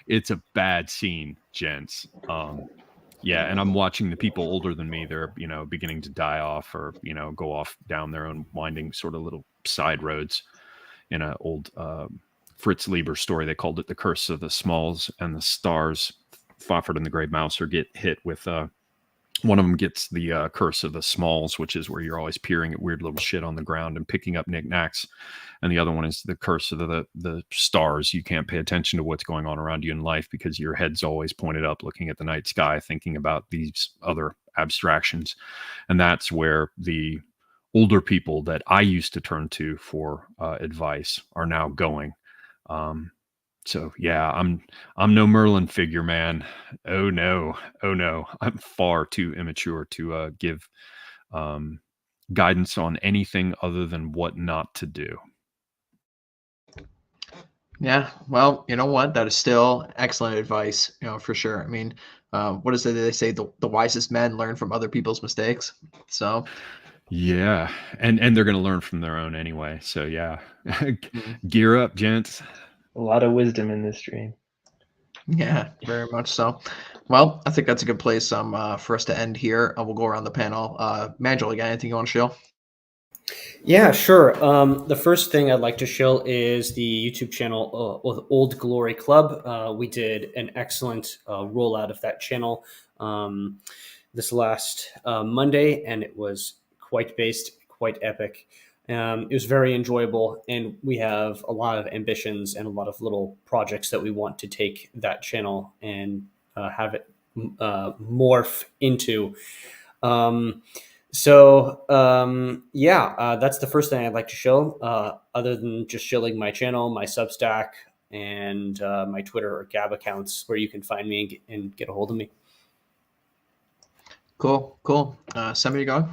it's a bad scene, gents. And I'm watching the people older than me. They're beginning to die off, or go off down their own winding sort of little side roads. In an old Fritz Lieber story, they called it The Curse of the Smalls and the Stars. Fafhrd and the Grey Mouser get hit with one of them gets the Curse of the Smalls, which is where you're always peering at weird little shit on the ground and picking up knickknacks. And the other one is the Curse of the Stars. You can't pay attention to what's going on around you in life because your head's always pointed up, looking at the night sky, thinking about these other abstractions. And that's where the older people that I used to turn to for advice are now going. So yeah, I'm no Merlin figure, man. Oh no, I'm far too immature to give guidance on anything other than what not to do. Yeah, well, you know what? That is still excellent advice, for sure. I mean, what is it they say? The wisest men learn from other people's mistakes. So yeah, and they're going to learn from their own anyway. So yeah, gear up, gents. A lot of wisdom in this stream. Yeah, very much so. Well, I think that's a good place for us to end here. We'll go around the panel. Mandel, you got anything you want to show? Yeah, sure. The first thing I'd like to show is the YouTube channel Old Glory Club. We did an excellent rollout of that channel this last Monday, and it was quite epic. It was very enjoyable, and we have a lot of ambitions and a lot of little projects that we want to take that channel and have it morph into. That's the first thing I'd like to show, other than just showing my channel, my Substack, and my Twitter or Gab accounts, where you can find me and get a hold of me. Cool. Somebody go.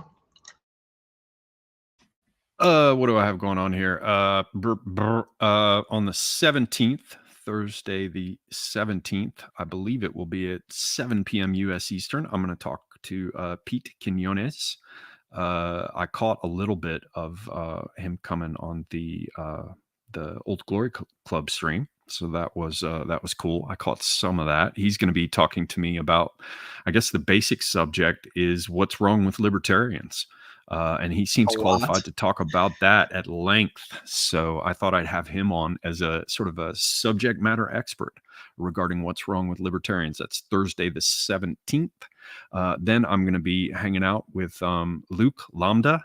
What do I have going on here? On the 17th, Thursday the 17th, I believe it will be at 7 p.m. U.S. Eastern. I'm going to talk to Pete Quinones. I caught a little bit of him coming on the Old Glory Club stream, so that was cool. I caught some of that. He's going to be talking to me about, I guess the basic subject is what's wrong with libertarians. And he seems qualified to talk about that at length. So I thought I'd have him on as a sort of a subject matter expert regarding what's wrong with libertarians. That's Thursday the 17th. Then I'm going to be hanging out with Luke Lambda.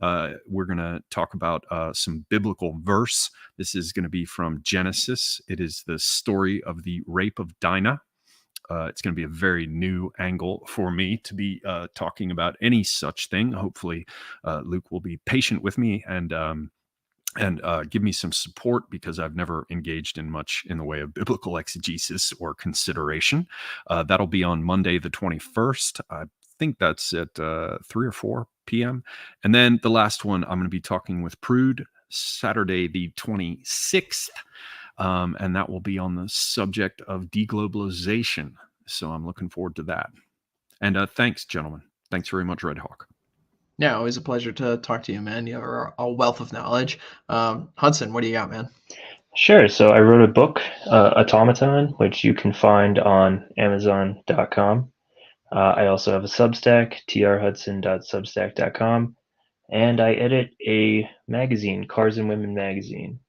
We're going to talk about some biblical verse. This is going to be from Genesis. It is the story of the rape of Dinah. It's going to be a very new angle for me to be talking about any such thing. Hopefully, Luke will be patient with me and and give me some support, because I've never engaged in much in the way of biblical exegesis or consideration. That'll be on Monday, the 21st. I think that's at 3 or 4 p.m. And then the last one, I'm going to be talking with Prude Saturday, the 26th. And that will be on the subject of deglobalization. So I'm looking forward to that. And thanks, gentlemen. Thanks very much, Red Hawk. Yeah, always a pleasure to talk to you, man. You're a wealth of knowledge. Hudson, what do you got, man? Sure. So I wrote a book, Automaton, which you can find on Amazon.com. I also have a Substack, trhudson.substack.com, and I edit a magazine, Cars and Women magazine,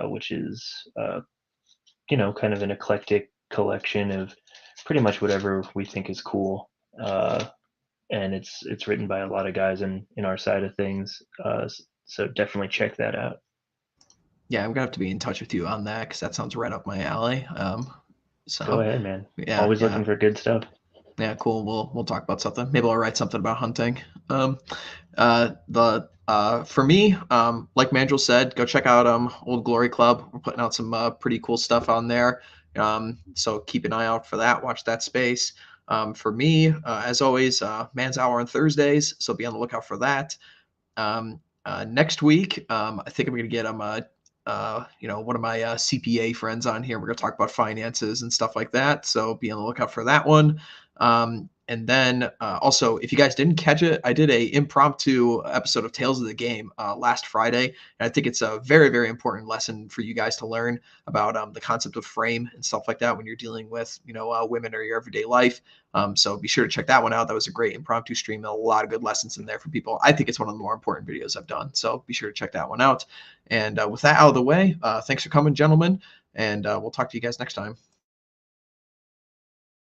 which is, kind of an eclectic collection of pretty much whatever we think is cool. And it's written by a lot of guys in our side of things. So definitely check that out. Yeah, I'm gonna have to be in touch with you on that, because that sounds right up my alley. So Go ahead, man. yeah, Always yeah. looking for good stuff. Yeah, cool. We'll talk about something. Maybe I'll write something about hunting. For me, like Mandrill said, go check out Old Glory Club. We're putting out some pretty cool stuff on there. So keep an eye out for that. Watch that space. For me, as always, Man's Hour on Thursdays. So be on the lookout for that. Next week, I think I'm gonna get one of my CPA friends on here. We're gonna talk about finances and stuff like that. So be on the lookout for that one. And then also, if you guys didn't catch it, I did a impromptu episode of Tales of the Game last Friday. And I think it's a very, very important lesson for you guys to learn about the concept of frame and stuff like that when you're dealing with, women or your everyday life. So be sure to check that one out. That was a great impromptu stream. A lot of good lessons in there for people. I think it's one of the more important videos I've done. So be sure to check that one out. And with that out of the way, thanks for coming, gentlemen. And we'll talk to you guys next time.